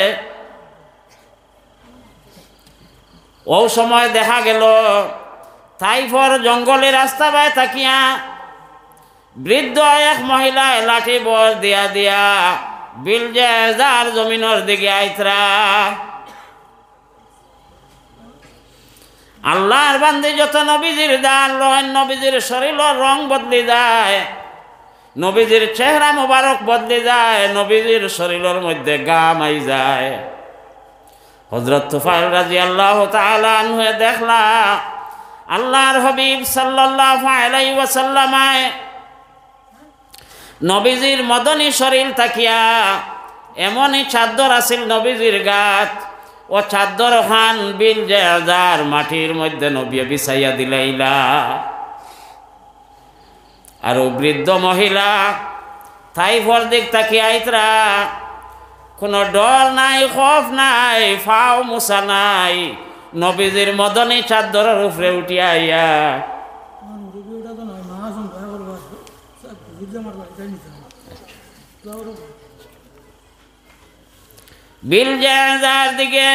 ও সময় দেখা গেল তাইফর জঙ্গলের রাস্তা বাই তাকিয়া বৃদ্ধ এক মহিলা লাঠি বল দিয়া দিয়া বিলজেজার জমিনের দিকে আইতরা আল্লাহর বান্দে যত নবীজির দান লয় নবীজির শরীরের রং বদলে যায় নবীজির চেহারা মোবারক বদলে যায় নবীজির শরীরের মধ্যে গাম আই যায় হযরত তুফাইল রাদিয়াল্লাহু তাআলা আনহু দেখলা আল্লাহর হাবিব সাল্লাল্লাহু আলাইহি ওয়াসাল্লাম নবীজির মদনী শরীর তাকিয়া এমনই চাদর আছিল নবীজির গাত ও চাদর খান বিলজেজার মাটির মধ্যে নবী বিছাইয়া দিলাইলা আর বৃদ্ধ মহিলা তাইফর দিক তাকিয়া আইতরা কোনো ডর নাই খৌফ নাই ফাও মুসা নাই নবীজির মদনী চাদরের উপরে উঠিয়া আইয়া বিলজেজার দিকে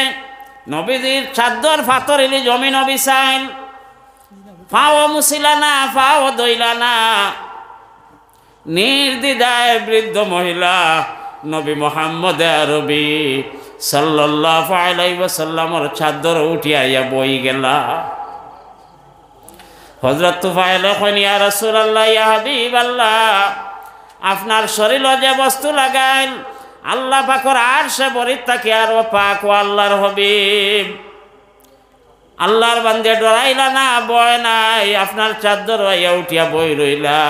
নবীজির চাদর ফাতর ইলি জমিন বিছাইল ফাও মুছিলা না ফাও দইলা না নির্দ্বিধায় বৃদ্ধ মহিলা নবী মুহাম্মদ আরবি সাল্লাল্লাহু আলাইহি ওয়াসাল্লামের চাদর উঠিয়া আইয়া বই গেলা হযরত তুফাইল কইন ইয়া রাসূলুল্লাহ ইয়া হাবিবাল্লাহ আপনার শরীরে যে বস্তু লাগাইল আল্লাহ পাকের আরশে বরিত থাকে আর পাক ও আল্লাহর হাবিব আল্লাহর বান্দে ডরাইলা না ভয় নাই আপনার চাদর আইয়া উঠিয়া বই রইলা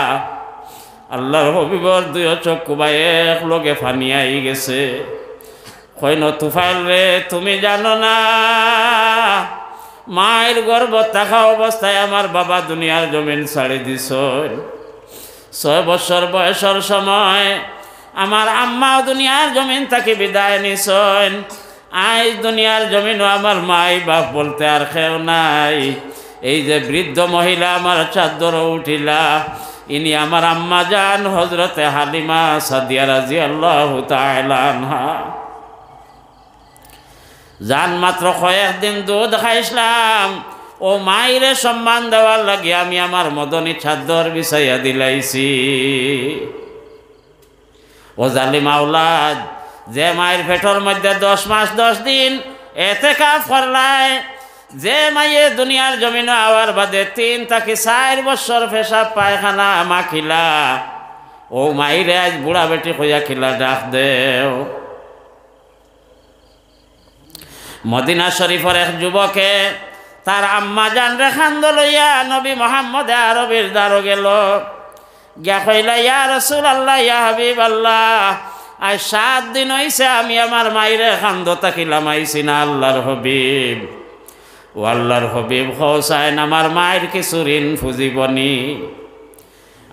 আল্লাহর হাবিবর দুই চক্ষু বাই এক লগে ফানি আই গেছে কইন তুফাইল রে তুমি জানো না মায়ের গর্ভ থাকা অবস্থায় আমার বাবা দুনিয়ার জমিন ছাড়ি দিছ 6 বছর বয়সের সময় আমার আম্মাও দুনিয়ার জমিন থেকে বিদায় নিছেন আজ দুনিয়ার জমিনও আমার মাই বাপ বলতে আর কেউ নাই এই যে বৃদ্ধ মহিলা আমার চাদর উঠিলা ইনি আমার আম্মা জান হযরতে হালিমা সাদিয়া রাদিয়াল্লাহু তাআলা আনহা জান মাত্র কয়েকদিন দুধ খাইছিলাম ও মায়ের সম্মান দেওয়ার লাগে আমি আমার মদনী চাদর বিছাইয়া দিলাইছি ও জালিম আওলাদ যে মায়ের পেটর মধ্যে 10 মাস 10 দিন এতেকাফ করলায় যে মায়ে দুনিয়ার জমিনে আওয়ার বাদে 3 থেকে 4 বছর পেশাব পায়খানা মাখিলা ও মাইরে আজ বুড়া বেটি কইয়া খিলা ডাক দেও মদিনা শরীফের এক যুবকে তার আম্মা জান রে খান্দ লইয়া নবী মুহাম্মদ আরবির দ্বারো গেল গিয়া কইলা ইয়া রাসূলুল্লাহ ইয়া হাবিবাল্লাহ আজ 7 দিন হইছে আমি আমার মাইরে খান্দ তাকিলাম আইছি না আল্লাহর হাবিব ও আল্লাহর হাবিব হোসাইন আমার মায়ের কিছু ঋণ ফুজিবনি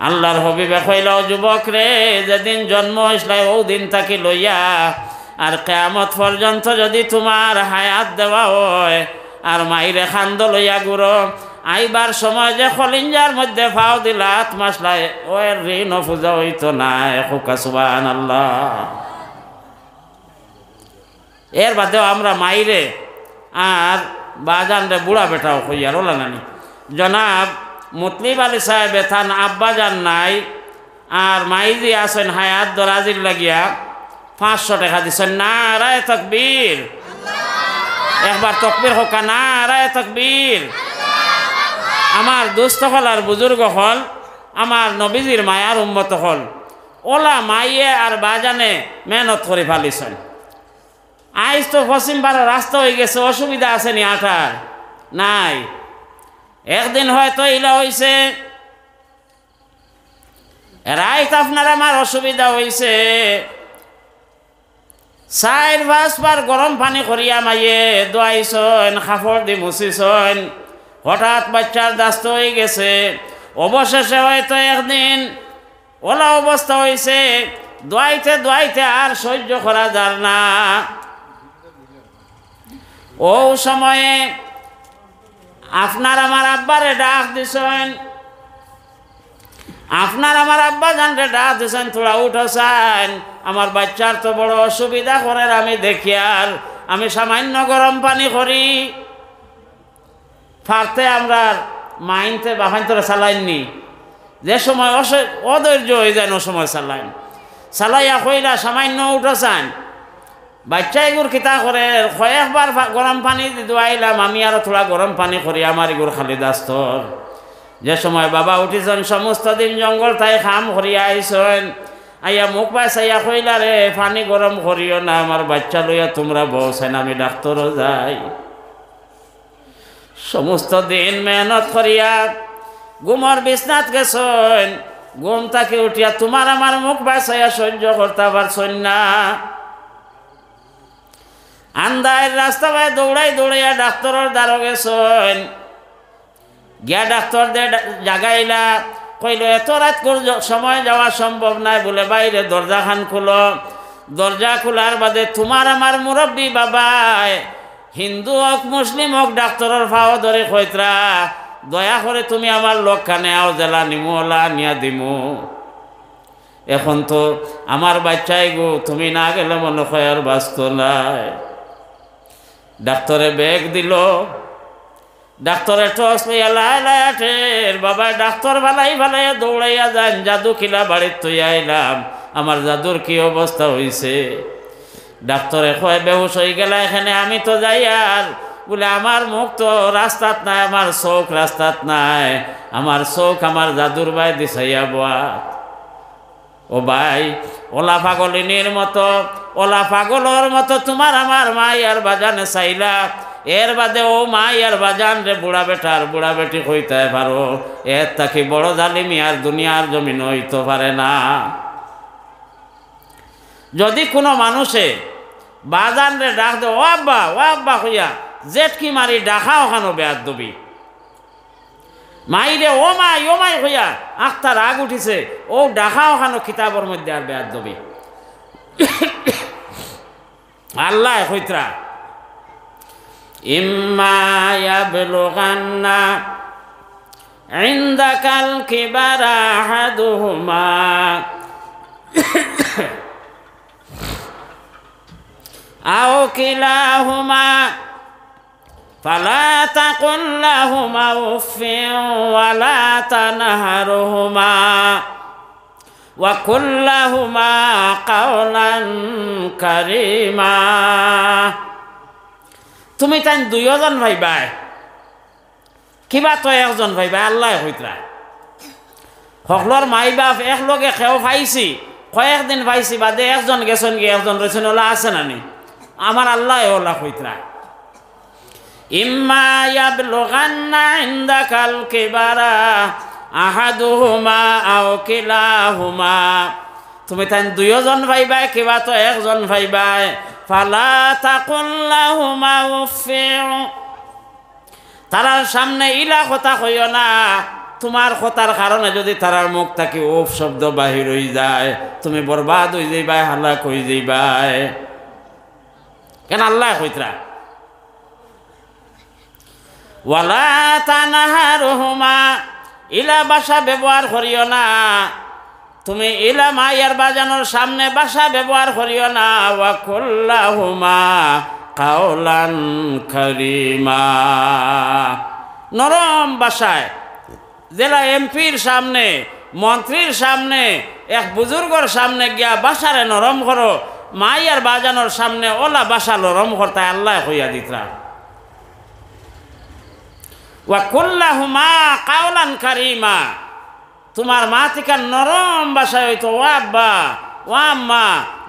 আল্লাহর হাবিবে কইলা যুবক রে যেদিন জন্ম হইছিল ওই দিন তাকি লইয়া আর কিয়ামত পর্যন্ত যদি তোমার হায়াত দেওয়া হয় আর মাইরে খান্দ লইয়া গুরো আইবার সময় যে খলিঞ্জার মধ্যে ফাও দিলা আত্মাসলাই ওই ঋণ পূজা হইতো না খুকা সুবহানাল্লাহ এর বাদেও আমরা মাইরে আর বাজান রে বুড়া বেটাও কইয়ার ওলা নানি জনাব মুতলিব আলী সাহেব থান আব্বা জান নাই আর মাইজি আছেন হায়াত দরাজির লাগিয়া 500 টাকা দিছেন। নারায়ে তাকবীর। একবার তাকবীর হোক, নারায়ে তাকবীর। আমার দোস্ত হল আর বুজুর্গ হল, আমার নবীজির মায়ার উম্মত হল, ওলা মাইয়ে আর বাজানে মেহনত করে ফালিছেন। আইজ তো পশ্চিম পাড়ার রাস্তা হয়ে গেছে, অসুবিধা আছে নি আটার? নাই। একদিন হয়তো ইলা হইছে, রাইত আপনার আমার অসুবিধা হইছে, 4-5 বার গরম পানি করিয়া মাইয়ে দোয়াইছেন, কাপড় দি মুছিছেন, হঠাৎ বাচ্চার দাস্ত হয়ে গেছে। অবশেষে হয়তো একদিন ওলা অবস্থা হয়েছে, দোয়াইতে দোয়াইতে আর সহ্য করা যার না। ও সময়ে আপনার আমার আব্বারে ডাক দিছেন, আপনার আমার আব্বা জানরে ডাক দিছেন, তোরা উঠোছেন, আমার বাচ্চার তো বড় অসুবিধা করে আমি দেখি, আর আমি সামান্য গরম পানি করি ফারতে আমরা মাইনতে বাহান্তরে চালাইননি। যে সময় অধৈর্য হয়ে যায় ও সময় চালাইয়া কইলা সামান্য উঠোছেন, বাচ্চা এগুর কিতা করে কয়েকবার গরম পানি দোয়াইলাম, আমি আরো থোড়া গরম পানি করি আমার এগুর খালি দাস্তর। যে সময় বাবা উঠিছেন, সমস্ত দিন জঙ্গল তাই খাম করিয়া আইছেন, আইয়া মুখ পাই চাইয়া কইলা রে পানি গরম করিও না, আমার বাচ্চা লইয়া তোমরা বসেন, আমি ডাক্তারও যাই। সমস্ত দিন মেহনত করিয়া ঘুমর বিছনাত গেছেন, ঘুম তাকে উঠিয়া তোমার আমার মুখ বাঁচাইয়া সহ্য করতে পারছেন না। আন্দায় রাস্তা বাই দৌড়াই দৌড়াইয়া ডাক্তারের দ্বারা গেছেন, গিয়া ডাক্তার দে জাগাইলা, কইল এত রাত সময় যাওয়া সম্ভব নাই, বলে বাইরে দরজা খান খুলো। দরজা খোলার বাদে তোমার আমার মুরব্বী বাবায়, হিন্দু হোক মুসলিম হোক, ডাক্তারের ফাও ধরে কইতরা দয়া করে তুমি আমার লোকখানে আও, জেলা নিমু ওলা নিয়া দিমু। এখন তো আমার বাচ্চাই গো, তুমি না গেলে মনে হয় আর বাঁচত নাই। ডাক্তারে ব্যাগ দিল, ডাক্তারে টস লইয়া লাইলাটের বাবা ডাক্তার ভালাই ভালাইয়া দৌড়াইয়া যান, জাদু কিলা বাড়ির তুই আইলাম, আমার জাদুর কি অবস্থা হইছে। ডাক্তারে কয় বেহুশ হয়ে গেলা এখানে, আমি তো যাই আর বলে আমার মুখ তো রাস্তাত নাই, আমার চোখ রাস্তাত নাই, আমার চোখ আমার জাদুর বাই দিছাইয়া বয়া। ও ভাই, ওলা পাগলিনীর মতো, ওলা পাগলর মতো তোমার আমার মাই আর বাজানে চাইলা, এর বাদে ও মাই আর বাজান রে বুড়া বেটার বুড়া বেটি কইতে পারো, এর তাকে বড় জালিমি আর দুনিয়ার জমিন হইতে পারে না। যদি কোনো মানুষে বাজান রে ডাক দে ও আব্বা হইয়া জেটকি মারি ডাকা ওখানো বেয়ার দবি, মাই রে ও মাই হইয়া আখতার রাগ উঠিছে, ও ডাকা ওখানো কিতাবর মধ্যে আর বেয়ার দবি। আল্লাহ হইতরা ইম্মা ইয়াবলুগান্না ইনদাকাল কিবারা আহাদুহুমা আও কিলাহুমা ফালা তাকুল লাহুমা উফিন ওয়ালা তানহারহুমা ওয়া কুল লাহুমা কাওলান কারীমা। তুমি তাই দুইজন ভাইবাই, কিবা তো একজন ভাইবা, আল্লাহ হইতরা সকলর মাই বাপ একলগে খেও পাইছি, কয়েকদিন পাইছি বাদে একজন গেছেন গিয়ে একজন রয়েছেন, ওলা আছে নানি, আমার আল্লাহ ওলা হইতরা। ইম্মা ইয়াবলুগান্না ইনদাকাল কিবারা আহাদুহুমা আও কিলাহুমা, তুমি তাই দুইজন ভাইবাই কিবা তো একজন ভাইবাই, ফালা তাকুল লাহুমা উফিন, তারার সামনে ইলা কথা কইও না, তোমার কথার কারণে যদি তারার মুখ থাকি উফ শব্দ বাহির হয়ে যায়, তুমি বরবাদ হয়ে যাইবাই, হালাক হয়ে যাইবাই। কেন আল্লাহ কইতরা ওয়ালা তানহারহুমা, ইলা ভাষা ব্যবহার করিও না, তুমি ইলা মাইয়ার বাজানোর সামনে ভাষা ব্যবহার করিও না। ওয়া কুল্লাহুমা কাওলান কারীমা, নরম ভাষায় জেলা এমপির সামনে, মন্ত্রীর সামনে, এক বুজুর্গর সামনে গিয়া ভাষারে নরম করো, মাই আর বাজানোর সামনে ওলা বাসা লরম করতায় আল্লাহ হইয়া দিতরা ওয়া কুল্লাহুমা কাওলান কারীমা তোমার মা থেকে নরম বাসায় হইতো ও আব্বা ও আম্মা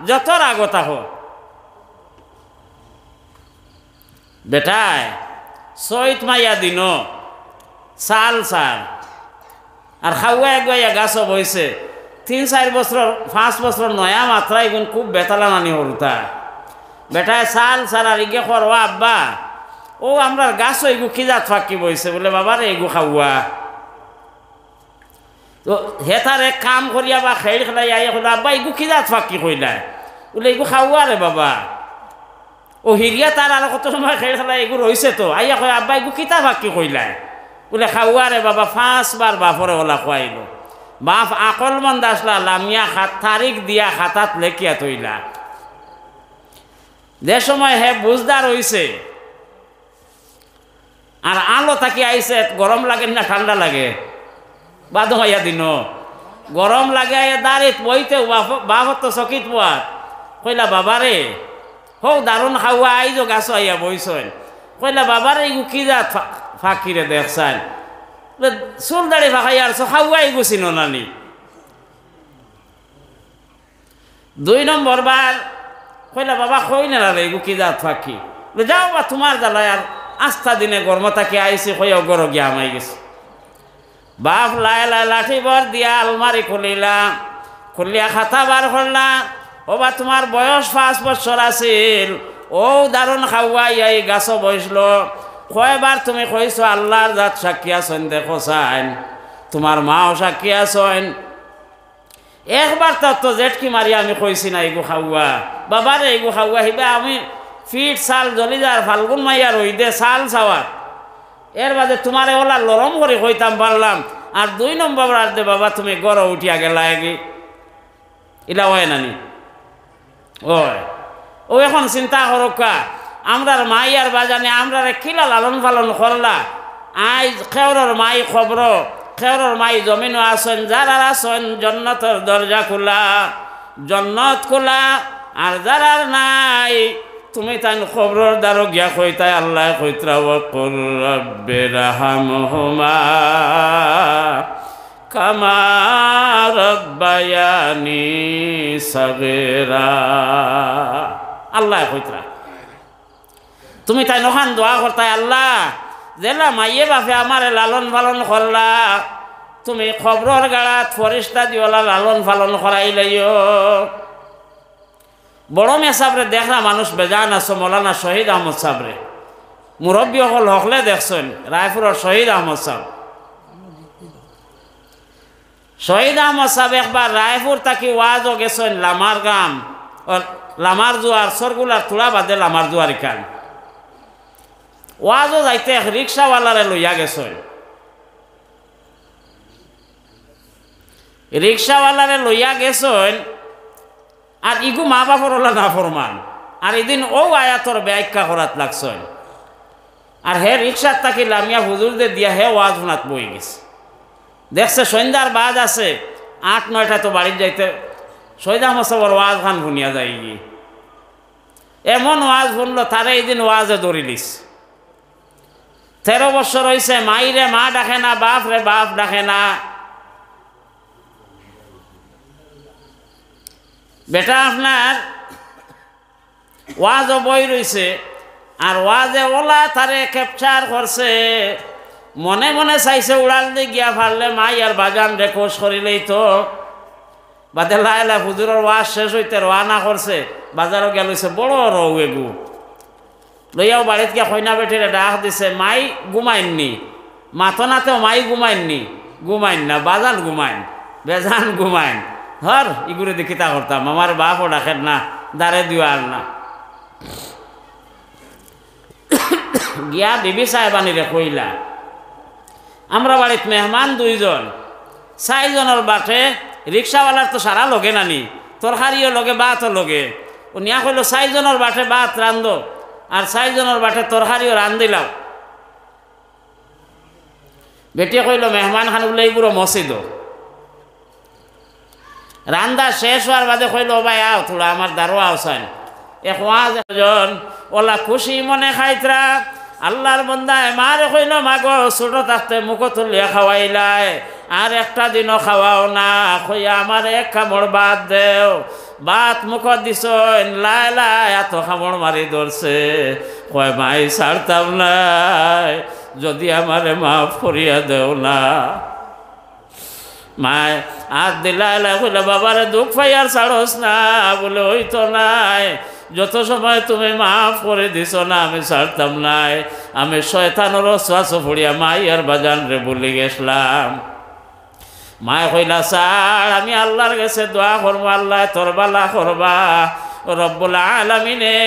যত রাগতা হো বেটায় সৈত মাইয়া দিন সাল সাল আর খাওয়া এগোয়া গাছ বইছে 3-4 বছর 5 বছর নয়া মাত্রা এগুন খুব বেতালা নানি হরুতা বেটায় সাল সাল আর ইগে কর ও আব্বা ও আমরা গাছ এগু খিজাত ফাঁকি বইছে বলে বাবারে এগু খাওয়া তো হেতারে কাম করিয়া বা খেল খেলাই আইয়া কইলা আব্বা এগু খিজাত ফাঁকি কইলায় বলে এগু খাওয়া রে বাবা ও হিরিয়া তার আর কত সময় খেল খেলাই এগু রইছে তো আইয়া কয় আব্বা এগু কিতা ফাঁকি কইলায় বলে খাওয়া রে বাবা 5 বার বাপরে ওলা খুয়াইলো বাপ আকল মন্দ আসলা লামিয়া তারিখ দিয়া খাতাত লেখিয়া তৈলা যে সময় হে বুঝদার হইছে আর আলো থাকি আইছে গরম লাগে না ঠান্ডা লাগে বাদ হইয়া দিন গরম লাগে দাঁড়িয়ে বইতে বাপত তো চকিত পোয়া কইলা বাবারে হৌ দারুণ খাওয়া আইজ গাছ আইয়া বইছেন কইলা বাবারে ইগু কি যা ফাঁকিরে দেখছেন চুল দাড়ি ফাঁকাই আর খাওয়া ইগু চিন নানি 2 নম্বর বার কইলা বাবা কই না রে ইগু কি যা ফাঁকি যাও বা তোমার জ্বালায় আর আস্থা দিনে গরম থাকি আইসি কইয়া গর গিয়া আমাই গেছে বাপ লাই লাই লাঠি বর দিয়া আলমারি খুলিয়া খাতা বার করলা ও বা তোমার বয়স 5 বছর আছিল ও দারুণ খাওয়াই এই গাছ বসলো কয়বার তুমি কইছো আল্লাহর জাত সাক্ষী আছেন দেখো চাইন তোমার মাও সাক্ষী আছেন একবার তো জেটকি মারি আমি কইছি না এগু খাওয়া বাবারে এগু খাওয়া হিবা আমি ফিট সাল জ্বলি যার ফাল্গুন মাইয়া রই দে সাল চাওয়ার এর বাদে তোমারে ওলা লরম করে কইতাম পারলাম আর 2 নম্বর আর দে বাবা তুমি গড় উঠিয়া গেলা এগি ইলা হয় নানি ও এখন চিন্তা করকা আমরার মাই আর বাজানে আমরা কিলা লালন পালন করলা আজ খেওরের মাই খবর খেওরের মাই জমিনও আসেন যারা আসেন জন্নতের দরজা খোলা জন্নত খোলা আর যারা নাই তুমি তাই খবরের দ্বারা গিয়া কইতাই আল্লাহ কইতরা ওয়াকুল রাব্বি রাহমহুমা কামা রাব্বায়ানি সাগীরা আল্লাহ কইতরা তুমি তাই নখান দোয়া করতাই আল্লাহ জেলা মাইয়ে বাপে আমার লালন পালন করলা তুমি খবরের গাড়াত ফরিস্তা দিওলা লালন পালন করাইলাইও বড় মেয়ে সাবরে দেখলা মানুষ বেজান আছো মৌলানা শহীদ আহমদ সাবরে মুরব্বী হল হকলে দেখছেন রায়পুরের শহীদ আহমদ সাহ শহীদ আহমদ সাহেব একবার রায়পুর তাকি ওয়াজও গেছেন লামার গাম লামার জোয়ার সরগুলার তুলা বাদে লামার জোয়ার ইকান ওয়াজও যাইতে এক রিক্সাওয়ালারে লইয়া গেছেন রিক্সাওয়ালারে লইয়া গেছেন আর ইগু মা বাপর ওলা না ফরমান আর এদিন ও আয়াতর ব্যাখ্যা করাত লাগছেন আর হে রিক্সার তাকি লামিয়া হুজুরদের দিয়া হে ওয়াজ শোনাত বই গেছে দেখছে সন্ধ্যার বাদ আছে 8-9টা তো বাড়ির যাইতে শহীদ আহমদ সাহেবের ওয়াজ খান শুনিয়া যায় গিয়ে এমন ওয়াজ শুনলো তারে এইদিন ওয়াজে দৌড়িলিস 13 বছর হয়েছে মাইরে মা ডাকে না বাপ রে বাপ ডাকে না বেটা আপনার ওয়াজও বই রয়েছে আর ওয়াজে ওলা তারে ক্যাপচার করছে মনে মনে চাইছে উড়াল দিয়ে গিয়া ফারলে মাই আর বাজান রেকোর্ড করিলেই তো বাদে লাইলা হুজুরের ওয়াজ শেষ হইতে রওনা করছে বাজারও গেলছে বড় রৌ এগু লইয়াও বাড়িতে গিয়া কইনা বেটিরে ডাক দিছে মাই ঘুমাইননি মাথনাতেও মাই ঘুমাইন না বাজান ঘুমাইন বেজান ঘুমাইন হর ইগুরে দেখি তা করতাম আমার বাপও ডাকেন না দাঁড়ে দিওয়ার না গিয়া বিবি সাহেবানিরে কইলা আমরা বাড়িতে মেহমান 2 জন 4 জনের বাটে রিক্সাওয়ালার তো সারা লগে নানি তরকারিও লগে ভাতও লগে ও নিয়া কইল 4 জনের বাটে ভাত রান্ধ আর 4 জনের বাটে তরকারিও রান্ধিলাও বেটিয়ে কইল মেহমান খান বলে এইগুলো মসজিদ রান্দা শেষ হওয়ার বাদে কইল ভাই আও থোড়া আমার দারো আওসান এক ওয়াজ একজন ওলা খুশি মনে খাইতরা আল্লাহর বন্দায় মারে কইল মাগো ছোট থাকতে মুখ তুলিয়া খাওয়াইলাই আর একটা দিনও খাওয়াও না কইয়া আমার এক কামড় বাদ দেও বাত মুখ দিছ লাই লাই এত কামড় মারি ধরছে কয় মাই ছাড়তাম নাই যদি আমারে মাফ করিয়া দেও না মায় হাত দিলাই বলে বাবারে দুঃখ পাই আর ছাড়স না বলে ওই তো নাই যত সময় তুমি মাফ করে দিছ না আমি ছাড়তাম নাই আমি শয়তানের শ্বাস ফুড়িয়া মাই আর বাজান রে বলে গেছিলাম মায় কইলা স্যার আমি আল্লাহর কাছে দোয়া করবো আল্লাহ তোর বালা করবা রব্বুল আলামিনে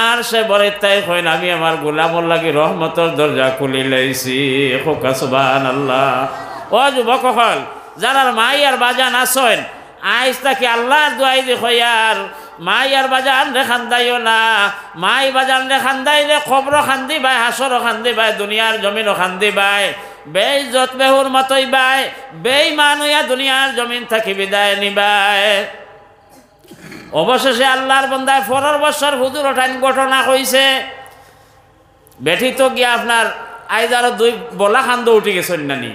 আর সে বলে তাই কইন আমি আমার গোলামর লাগি রহমতের দরজা খুলি লাইছি খোকা সুবহানাল্লাহ। ও যুবক হল যারা মাই আর বাজান আসেন আইস তাকে আল্লাহর দোয়াই দি হইয়ার মাই আর বাজান রে খান্দাইও না মাই বাজান রে খান্দাইলে খবর খান্দি বাই হাসর খান্দি বাই দুনিয়ার জমিনও খান্দি বাই বেইজ্জত বেহুর মতই বাই বেঈমান হইয়া দুনিয়ার জমিন থাকি বিদায় নিবাই। অবশেষে আল্লাহর বন্দায় 15 বছর হুজুর ওঠান ঘটনা কইছে বেঠি তো গিয়া আপনার আইদারো 2 বলা খান্দ উঠি গেছেন নানি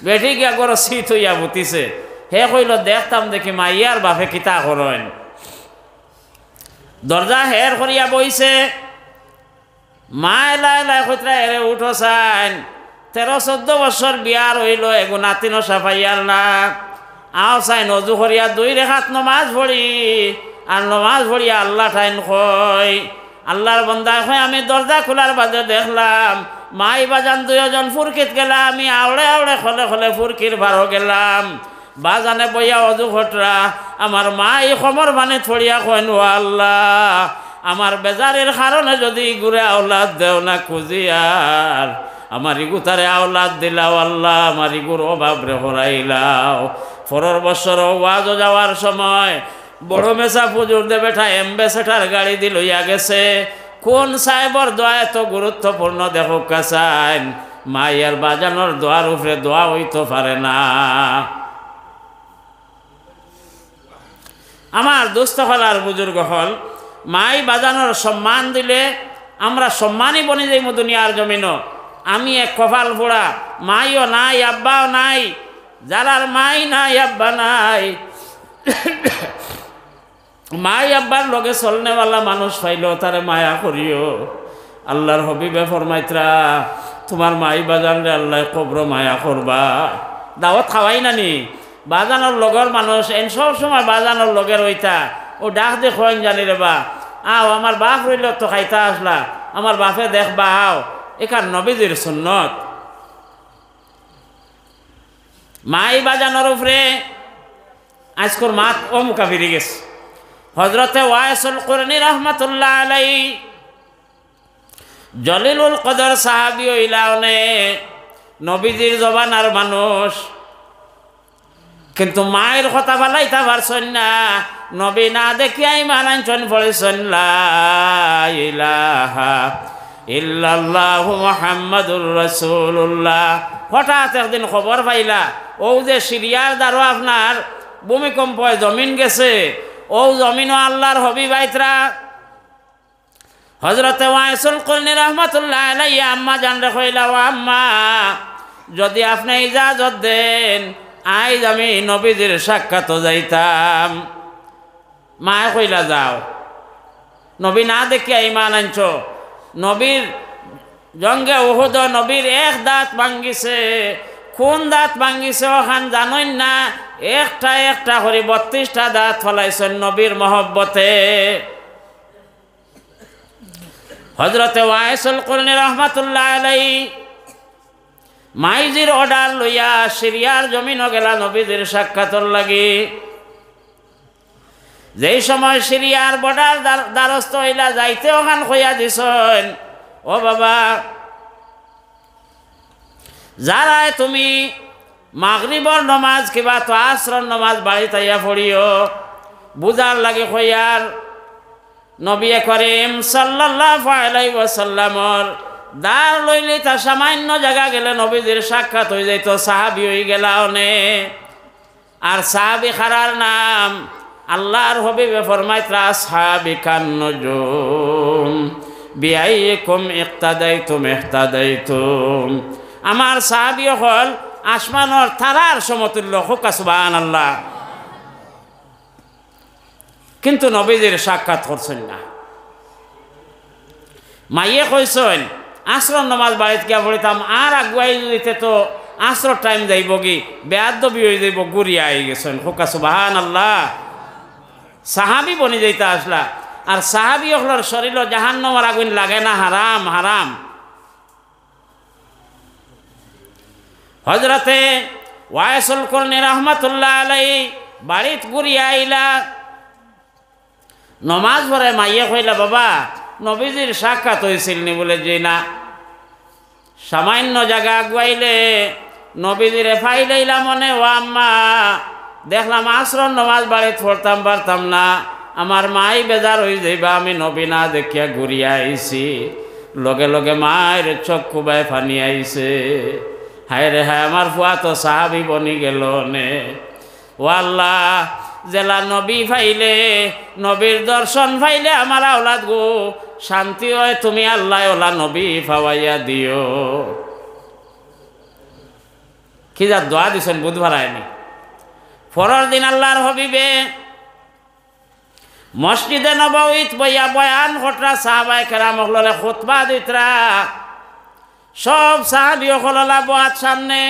বেঠি গিয়া গড় শীত হইয়া বুতিছে হে কইল দেখতাম দেখি মাইয়ার বাপে কিতা করেন দরজা হের করিয়া বইছে মায় লাই লাই কইতরা এরে উঠো চাইন 13-14 বছর বিয়ার হইল এগো নাতিনো সাফাইয়ার না আও চাইন অজু করিয়া 2 রেখাত নমাজ পড়ি আর নমাজ পড়িয়া আল্লাহ ঠাইন কই আল্লাহর বন্দা কই আমি দরজা খোলার বাদে দেখলাম মাই বাজান 2 জন ফুরকিত গেলাম আমি আওড়ে আওড়ে খলে খলে ফুরকির ভারো গেলাম বাজানে বইয়া অজু ঘটরা আমার মাই খমর বানে ছড়িয়া কইন ও আল্লাহ আমার বেজারের কারণে যদি ঘুরে আওলাদ দেও না খুঁজিয়ার আমার ইগুতারে আওলাদ দিলাও আল্লাহ আমার ইগুর অভাব রে হরাইলাও। 15 বছর ওয়াজ যাওয়ার সময় বড় মেসা পুজুর দে বেটা এম্বাসেডার গাড়ি দি লইয়া গেছে কোন সাহেবর দোয়া এত গুরুত্বপূর্ণ দেখো কাসাইন মাইয়ার বাজানোর দোয়ার উপরে দোয়া হইতে পারে না। আমার দুস্থ হল আর বুজুর্গ হল মাই বাজানোর সম্মান দিলে আমরা সম্মানই বনি যাইব দুনিয়ার জমিনও। আমি এক কপাল পোড়া মাইও নাই আব্বাও নাই যারার মাই নাই আব্বা নাই মাই আব্বার লগে চলনেওয়ালা মানুষ পাইল তারে মায়া করিও। আল্লাহর হবিবে ফরমাইত্রা তোমার মাই বাজান রে আল্লাহ কবর মায়া করবা দাওয়াত খাওয়াই নানি বাজানোর লগর মানুষ এন সব সময় বাজানোর লগের ওইটা ও ডাক দে খোয়াইন জানি রে বা আও আমার বাপ রইল তো খাইতা আসলা আমার বাপে দেখবা আও এখান নবীজির সুন্নত মাই বাজানোর উপরে আজকর মাত ও মুখা ফিরে গেছে। হজরতে ওয়াইসুল কুরনি রহমতুল্লাহ আলাইহি জলিলুল কদর সাহাবী ইলাওনে নবীজির জবানার মানুষ কিন্তু মায়ের কথা বালাইতা পারছেন না নবী না দেখিয়াই মানাঞ্চন পড়েছেন লা ইলাহা ইল্লাল্লাহু মুহাম্মাদুর রাসূলুল্লাহ। হঠাৎ একদিন খবর পাইলা ও যে সিরিয়ার দ্বারা আপনার ভূমিকম্প জমিন গেছে ও জমিনও আল্লাহর হবিব আইতরা হজরতে ওয়াইসুল কুরনি রহমতুল্লাহ আলাইহি আম্মা জান রে কইলা ও আম্মা যদি আপনি ইজাজত দেন আইজ আমি নবীজির সাক্ষাৎ যাইতাম। মা কইলা যাও নবী না দেখিয়া ইমান আনছ নবীর জঙ্গে উহুদ নবীর এক দাঁত ভাঙ্গিছে কোন দাঁত ভাঙ্গিছে ওখান জানেন না একটা একটা করে 32টা দাঁত ফলাইছেন নবীর মহব্বতে। হজরতে ওয়াইসুল কুরনি রহমতুল্লাহ আলাইহি মাইজির অর্ডার লইয়া সিরিয়ার জমিনও গেলা নবীজির সাক্ষাৎর লাগি। যেই সময় সিরিয়ার বর্ডার দ্বারস্থ হইলা যাইতে ওখান কইয়া দিছেন ও বাবা যারাই তুমি মাগরিবর নমাজ কিবা তো আসর নমাজ বাড়িতে আইয়া পড়িও বুঝার লাগে কইয়ার নবী করিম সাল্লাল্লাহু আলাইহি ওয়াসাল্লামর দার লইলে তা সামান্য জায়গা গেলে নবীজির সাক্ষাৎ হয়ে যাইত সাহাবী হয়ে গেলা অনে আর সাহাবী খারার নাম আল্লাহর হবিবে ফরমাইতরা আসহাবিকান নুজুম বিআইকুম ইক্তাদাইতুম ইহতাদাইতুম। আমার সাহাবী হল আসমানের তারার সমতুল্য, হোক সুবহানাল্লাহ। কিন্তু নবীজির সাক্ষাৎ করছেন না। মাইয়ে কইছেন আসর নামাজ বাড়িতে গিয়া পড়িতাম, আর আগুয়াই দিতে তো আসর টাইম যাইব কি বেয়াদবি হয়ে যাইব, ঘুরিয়া আই গেছেন, হোক সুবহানাল্লাহ। সাহাবি বনি যাইতে আসলা, আর সাহাবি হলর শরীর জাহান্নামের আগুন লাগে না, হারাম হারাম। হযরতে ওয়াইসুল করনি রাহমাতুল্লাহ আলাইহি বাড়িত ঘুরিয়া আইলা, নমাজ পড়ে মাইয়ে কইলা বাবা নবীজির সাক্ষাৎ হয়েছিল নি? বলে যে না। সামান্য জায়গা আগুয়াইলে নবীজিরে ফাইলাইলা মনে, ও আম্মা দেখলাম আসর নমাজ বাড়িতে পড়তাম পারতাম না, আমার মাই বেজার হয়ে যাইবা, আমি নবী না দেখিয়া ঘুরিয়া আইছি। লগে লগে মায়ের চোখ খুবাই ফানি আইছে, হায় রে হায় আমার ফুয়া তো সাহাবি বনি গেল নে। ও আল্লাহ, জেলা নবী ফাইলে, নবীর দর্শন ফাইলে আমার আওলাদ গো শান্তি হয়, তুমি আল্লাহ ওলা নবী ফাওয়াইয়া দিও। কি যা দোয়া দিছেন বুধবার আয়নি। পরের দিন আল্লাহর হবিবে মসজিদে নববীত বইয়া বয়ান ঘটরা, সাহাবায়ে কেরাম হলরে খুতবা দিতরা, সব সাহাবী হললা বয়াত সামনে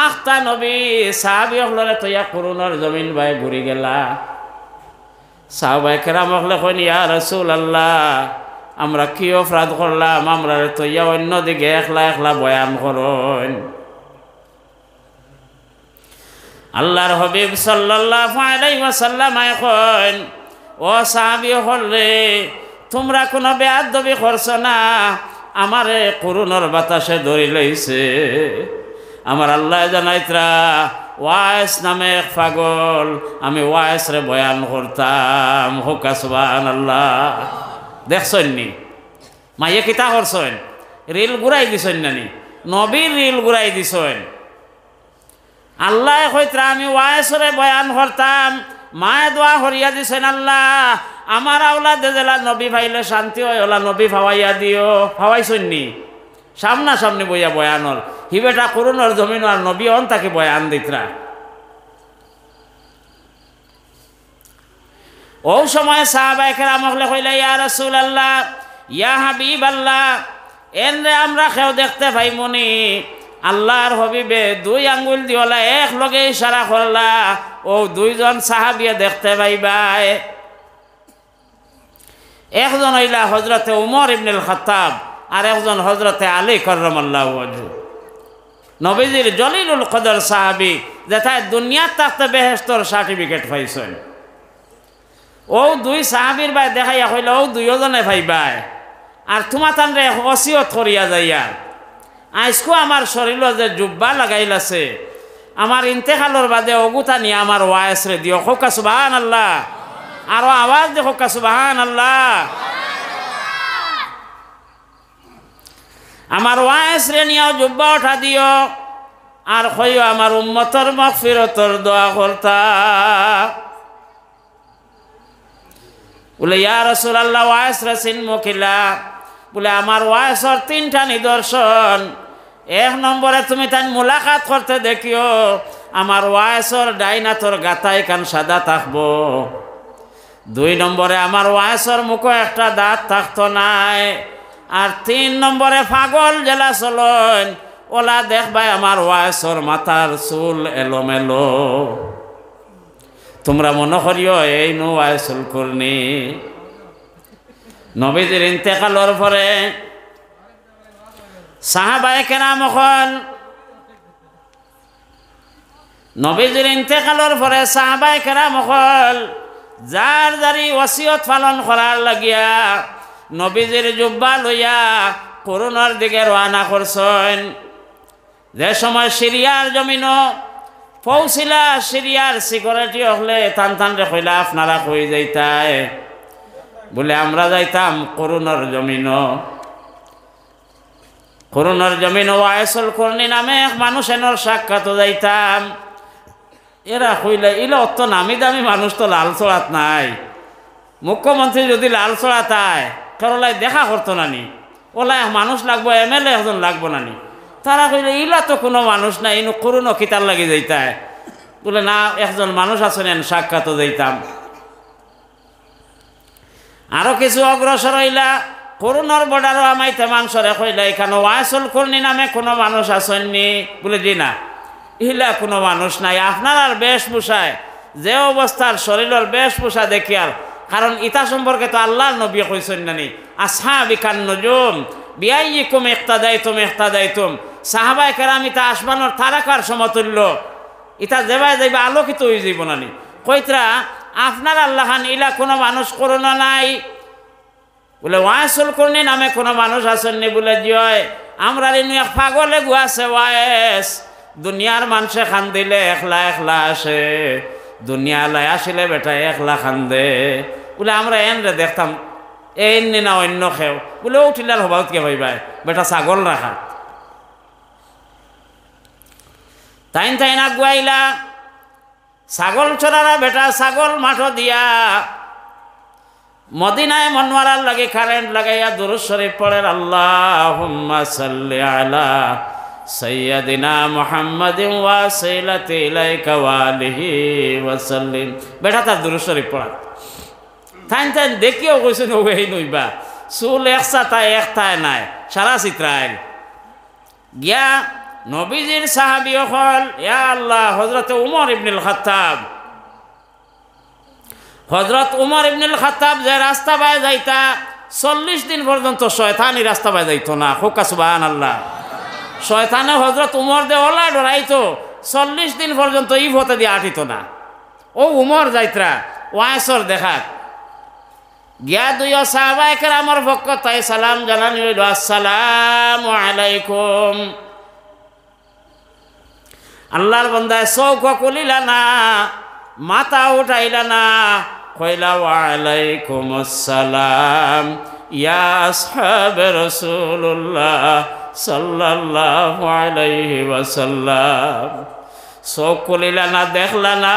আখতা নবী সাহাবী হলরে তৈয়া করুণার জমিন বাই ঘুরি গেলা। সাহাবায়ে কেরাম হলে কইন ইয়া রাসূলুল্লাহ আমরা কি অপরাধ করলাম, আমরা তৈয়া অন্যদিকে একলা একলা বয়ান করেন। আল্লাহর হাবিব সাল্লাল্লাহু আলাইহি ওয়াসাল্লাম কইন, ও সাহাবী হলে তোমরা কোনো বেয়াদবি করছো না, আমারে করুণার বাতাসে ধরি লইছে। আমার আল্লাহ জানাইতরা ওয়াইস নামে এক পাগল, আমি ওয়াইস রে বয়ান করতাম, হোক সুবহানাল্লাহ। দেখছেন নি মাইয়ে কিতা করছেন? রিল ঘুরাই দিছেন নানি, নবীর রিল ঘুরাই দিছেন। আল্লাহ কইতরা আমি ওয়াইসরে বয়ান করতাম, মায়ে দোয়া হরিয়া দিছেন, আল্লাহ আমার আওলাদে জেলা নবী ভাইলে শান্তি হয়, ওলা নবী ফাওয়াইয়া দিও। ফাওয়াইছেন নি? সামনা সামনি বইয়া বয়ানর, হিবেটা করুণার জমিন আর নবী অন তাকে বয়ান দিতরা। ও সময় সাহাবায়ে কেরাম হলে কইলা ইয়া রাসূলুল্লাহ ইয়া হাবিবাল্লাহ, এনরে আমরা কেউ দেখতে পাইমুনি। আল্লাহর হবিবে দুই আঙ্গুল দিওলা এক লগে ইশারা করলা, ও দুইজন সাহাবিয়ে দেখতে পাইবাই। একজন হইলা হযরতে উমর ইবনুল খাত্তাব, আর একজন হযরতে আলী কাররামাল্লাহু ওয়াজহু, নবীজির জলিলুল কদর সাহাবী, যেটা দুনিয়ার থাকতে বেহেশতর সার্টিফিকেট পাইছেন। ও দুই সাহাবীর ভাই দেখাইয়া কইলা ও দুইজনে ভাইবাই, আর তোমার তানরে ওসিয়ত করিয়া যাইয়া আজকো আমার শরীর যে জুব্বা লাগাইলাছে, আমার ইন্তেকালর বাদে অগুতা নিয়ে আমার ওয়াইসরে দিও, হোক সুবহানাল্লাহ। আরো আওয়াজ দে হোক সুবহানাল্লাহ। আমার ওয়াইসরে নিয়েও জুব্বা উঠা দিও, আর কইও আমার উম্মতর মাগফিরতর দোয়া করতা। বলে ইয়া রাসূলুল্লাহ ওয়াইসরে চিনমু কিলা? বলে আমার ওয়াইসর তিনটা নিদর্শন। এক নম্বরে তুমি তাই মুলাকাত করতে দেখিও, আমার ওয়াইসর ডাইনাতর গাতাই কান সাদা থাকবো। দুই নম্বরে আমার ওয়াইসর মুখে একটা দাঁত থাকতো নাই। আর তিন নম্বরে পাগল জেলা চলন, ওলা দেখবাই আমার ওয়াইসর মাথার চুল এলোমেলো। তোমরা মনে করিও এই নো ওয়াইসুল করনি। নবীজির ইন্তেকালর পরে সাহাবায়ে কেরাম হল, নবীজির ইন্তেকালর পরে সাহাবায়ে কেরাম হল যার যারি ওসিয়ত পালন করার লাগিয়া নবীজির জুব্বা লইয়া করুণার দিকে রওনা করছেন। যে সময় সিরিয়ার জমিন পৌঁছিলা, সিরিয়ার সিকিউরিটি হলে টান টান রে কইলা আপনারা কই যাইতায়? বলে আমরা যাইতাম করুণার জমিন। করুণার জমিন ওয়াইসুল করনি নামে এক মানুষ এনর সাক্ষাৎ যাইতাম। এরা কইলে ইলা অত নামি দামি মানুষ তো লাল চড়াত নাই, মুখ্যমন্ত্রী যদি লাল চড়াত আয় কেরলাই দেখা করতো নানি, ওলাই মানুষ লাগবো, MLA একজন লাগবো নানি। তারা কইলে ইলা তো কোনো মানুষ নাই, ইনু করুন কিতার লাগি যাইতায়। বলে না, একজন মানুষ আছেন, সাক্ষাৎও যাইতাম। আরো কিছু অগ্রসর হইলা, করুণার বর্ডারও আমাইতে মাংসরে কইলা এখানে ওয়াসল করনি নামে কোনো মানুষ আসেননি। বলে জি না, ইলা কোনো মানুষ নাই। আপনার আর বেশভূষায় যে অবস্থার শরীরের বেশভূষা দেখি আর, কারণ ইতা সম্পর্কে তো আল্লাহর নবী কইছেন নানি, আসহাবিকান নুজুম বিআইয়িকুম ইক্তাদাইতুম। সাহাবায়ে কেরাম ইতা আসমানের তারকার সমতুল্য, ইতা যেবাই যাইবা আলোকিত হয়ে যাইব নানি। কইতরা আপনার আল্লাহ খান ইলা কোনো মানুষ করোনা নাই। বলে ওয়াসল করনি নামে কোনো মানুষ আসেননি। বলে জয় আমরা ইনু এক পাগলে গুয়াছে ওয়াস, দুনিয়ার মানুষে খান দিলে একলা একলা আসে, দুনিয়া লাই আসিলে বেটা একলা খান দে। বলে আমরা এনরে দেখতাম এমনি না অন্য খেও। বলে উঠিলার হবাউত কে ভাইবাই বেটা ছাগল রাখা। তাইন আগুয়াইলা ছাগল চড়ারা বেটা ছাগল মাঠো দিয়া মদিনায় মনোয়ারার লাগে কারেন্ট লাগাইয়া দুরূদ শরীফ পড়েন, আল্লাহুম্মা সাল্লি আলা সাইয়্যিদিনা মুহাম্মাদিন ওয়াসিলাতি ইলাইকা ওয়া আলিহি ওয়া সাল্লিম। বেটা তার দুরূদ শরীফ পড়া। তাইন দেখিও কইছেন ও এই নইবা চুল একসাতায় একটায় নাই, সারা চিত্রাইল গিয়া নবীজির সাহাবী হল ইয়া আল্লাহ হযরত উমর ইবনুল খাত্তাব। হযরত উমর ইবনুল খাত্তাব যে রাস্তা বাই যাইতা 40 দিন পর্যন্ত শয়তানি রাস্তা বাই যাইতো না। হুকা সুবহানাল্লাহ। শয়তানে হযরত উমর দে ওলা ডরাইতো, 40 দিন পর্যন্ত ই ভতে দিয়ে আটিত না। ও উমর যাইত্রা ওয়াসর দেখা গিয়া দুই সাহাবায়ে কেরামের পক্ষ তাই সালাম জানানি হইল, আসসালামু আলাইকুম। আল্লাহর বান্দায় চৌক খুলিলা না, মাথা উঠাইলা না, কইলা ওয়ালাইকুম আসসালাম ইয়া আসহাবে রাসূলুল্লাহ সাল্লাল্লাহু আলাইহি ওয়াসাল্লাম। চৌক খুলিলা না, দেখলা না,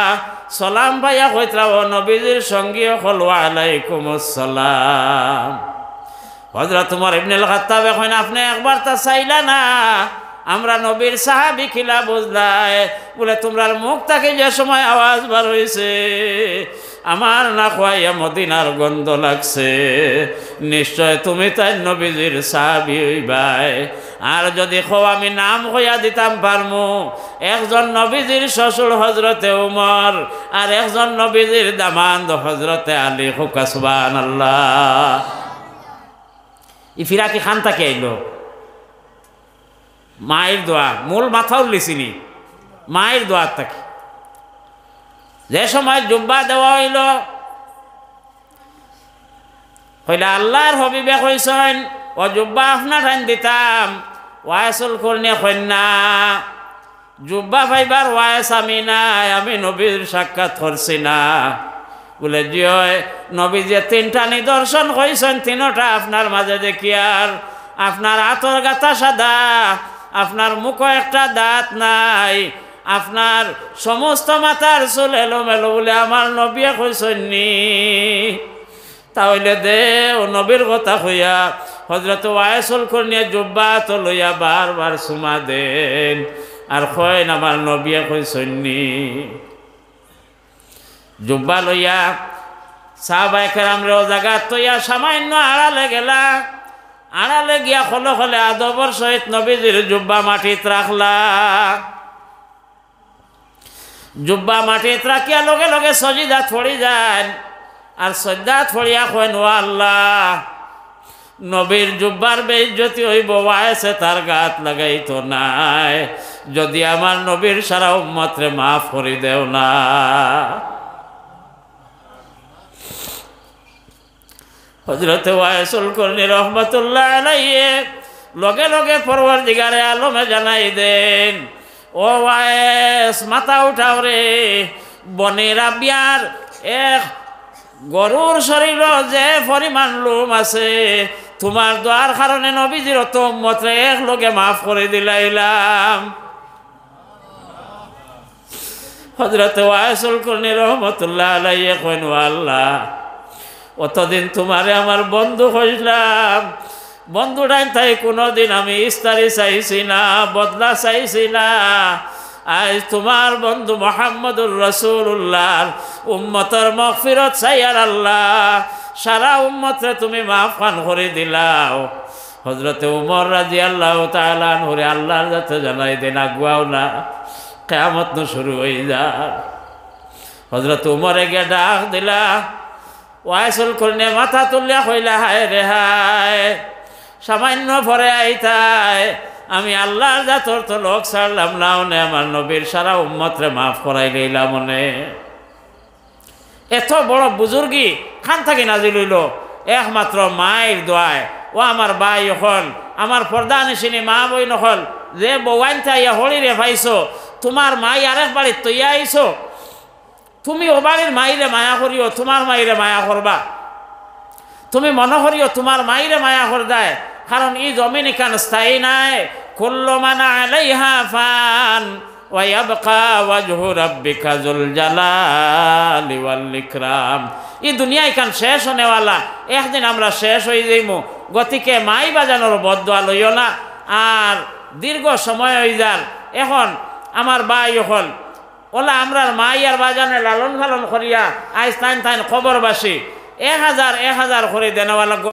সালাম ভাইয়া কইতরা ও নবীজির সঙ্গী হল ওয়ালাইকুম আসসালাম। হযরত উমর ইবনুল খাত্তাব এখন আপনি একবার তা চাইলা না, আমরা নবীর সাহাবী খিলা বুঝলাই। বলে তোমরার মুখ থেকে যে সময় আওয়াজ বার হয়েছে আমার না খোয়াইয়া মদিনার গন্ধ লাগছে, নিশ্চয় তুমি তাই নবীজির সাহাবী হইবাই। আর যদি খো আমি নাম হইয়া দিতাম পারমু, একজন নবীজির শ্বশুর হজরতে উমর আর একজন নবীজির দামান্দ হজরতে আলী। হুকা সুবহানাল্লাহ। ই ফিরাকি খান তাকে আইলো মায়ের দোয়া, মূল মাথা উল্লিছিনি মায়ের দোয়ার থাকে। যে সময় জুব্বা দেওয়া হইল, হইলে আল্লাহর হবিবে কইছেন ও জুব্বা আপনার ঠান দিতাম, ওয়াইসুল করনি কন্যা জুব্বা ভাইবার ওয়াইস আমি নাই, আমি নবীর সাক্ষাৎ করছি না। বলে জিয় নবী যে 3টা নিদর্শন কইছেন, 3টা আপনার মাঝে দেখি। আর আপনার আতর গাতা সাদা, আপনার মুখ একটা দাঁত নাই, আপনার সমস্ত মাথার চুল এলোমেলো বলে আমার নবী কইসনি। তাহলে দে ও নবীর কথা হইয়া হযরত ওয়াইসুল করনিয়া জুব্বা তো লইয়া বারবার সুমা দেন আর কইন আমার নবী কইসনি। জুব্বা লইয়া সাহাবায়ে কেরাম রে ও জায়গা তৈয়া সামান্য আড়ালে গেলা। আড়ালে গিয়া খলে খলে আদবর সহিত নবীজির জুব্বা মাটিত রাখলা। জুব্বা মাটিত রাখিয়া লগে লগে সজিদা থড়ি যান আর সজ্জা থড়িয়া কইন ও আল্লাহ নবীর জুব্বার বেইজ্জতি হইব, ওয়াইসে তার গাত লাগাইতো নাই, যদি আমার নবীর সারা উম্মতরে মাফ করি দেও না। হযরত ওয়াইসুল করনি রহমাতুল্লাহ আলাইহি লগে লগে পরওয়ারদিগারে আলমে জানাই দেন, ও ওয়াইস মাথা উঠাও রে, বনে রাবিয়ার এক গরুর শরীর যে পরিমাণ লোম আছে, তোমার দোয়ার কারণে নবীজির অত উম্মতরে এক লগে মাফ করে দিলাইলাম। হযরত ওয়াইসুল কুরনি রহমতুল্লাহ আলাইহি কইন আল্লাহ অতদিন তোমারে আমার বন্ধু হইলাম, বন্ধুটাই তাই কোনোদিন আমি ইস্তারি চাইছি না, বদলা চাইছি না। আজ তোমার বন্ধু মুহাম্মদুর রাসূলুল্লাহ উম্মতের মাগফিরাত চাইয়ার আল্লাহ সারা উম্মতরে তুমি মাফ খান করে দিলাও। হযরত উমর রাদিয়াল্লাহু তাআলা আনহুরে আল্লাহর কাছে জানাই দেন আগুয়াও না, কিয়ামত ন শুরু হয়ে যায়। হযরত উমরে গিয়ে ডাক দিলা, ওয়াইসুল কুরনি মাথা তুলিয়া কইলা হায় রে হায়, সামান্য পরে আইতাই আমি আল্লাহর জাতর তো লোক ছাড়লাম না, মনে আমার নবীর সারা উম্মতরে মাফ করাই লইলাম। মনে এত বড় বুজুর্গি খান থাকি নাজিল হইল একমাত্র মায়ের দোয়ায়। ও আমার ভাই হল, আমার পর্দা নিশিনী মা বই নহল, যে বৌয়ান চাইয়া হলি রে ভাইছো, তোমার মাই আরেক বাড়ির তৈয়া আইছো, তুমি ও বাড়ির মাইরে মায়া করিও, তোমার মাইরে মায়া করবা। তুমি মনে করিও তোমার মাইরে মায়া কর দেয়, কারণ এই জমিন এখান স্থায়ী নাই। কুল্লু মান আলাইহা ফান ওয়া ইয়াবকা ওয়াজহু রাব্বিকা যুল জালালি ওয়াল ইকরাম। এই দুনিয়া এখান শেষ হনেওয়ালা, একদিন আমরা শেষ হয়ে যাইমু। গতিকে মাই বাজানোর বদদোয়া লইও না, আর দীর্ঘ সময় হয়ে যান। এখন আমার ভাই হল ওলা আমরার মাই আর বাজানে লালন পালন করিয়া আজ তাইন খবরবাসী 1000 করে দেনওয়ালা।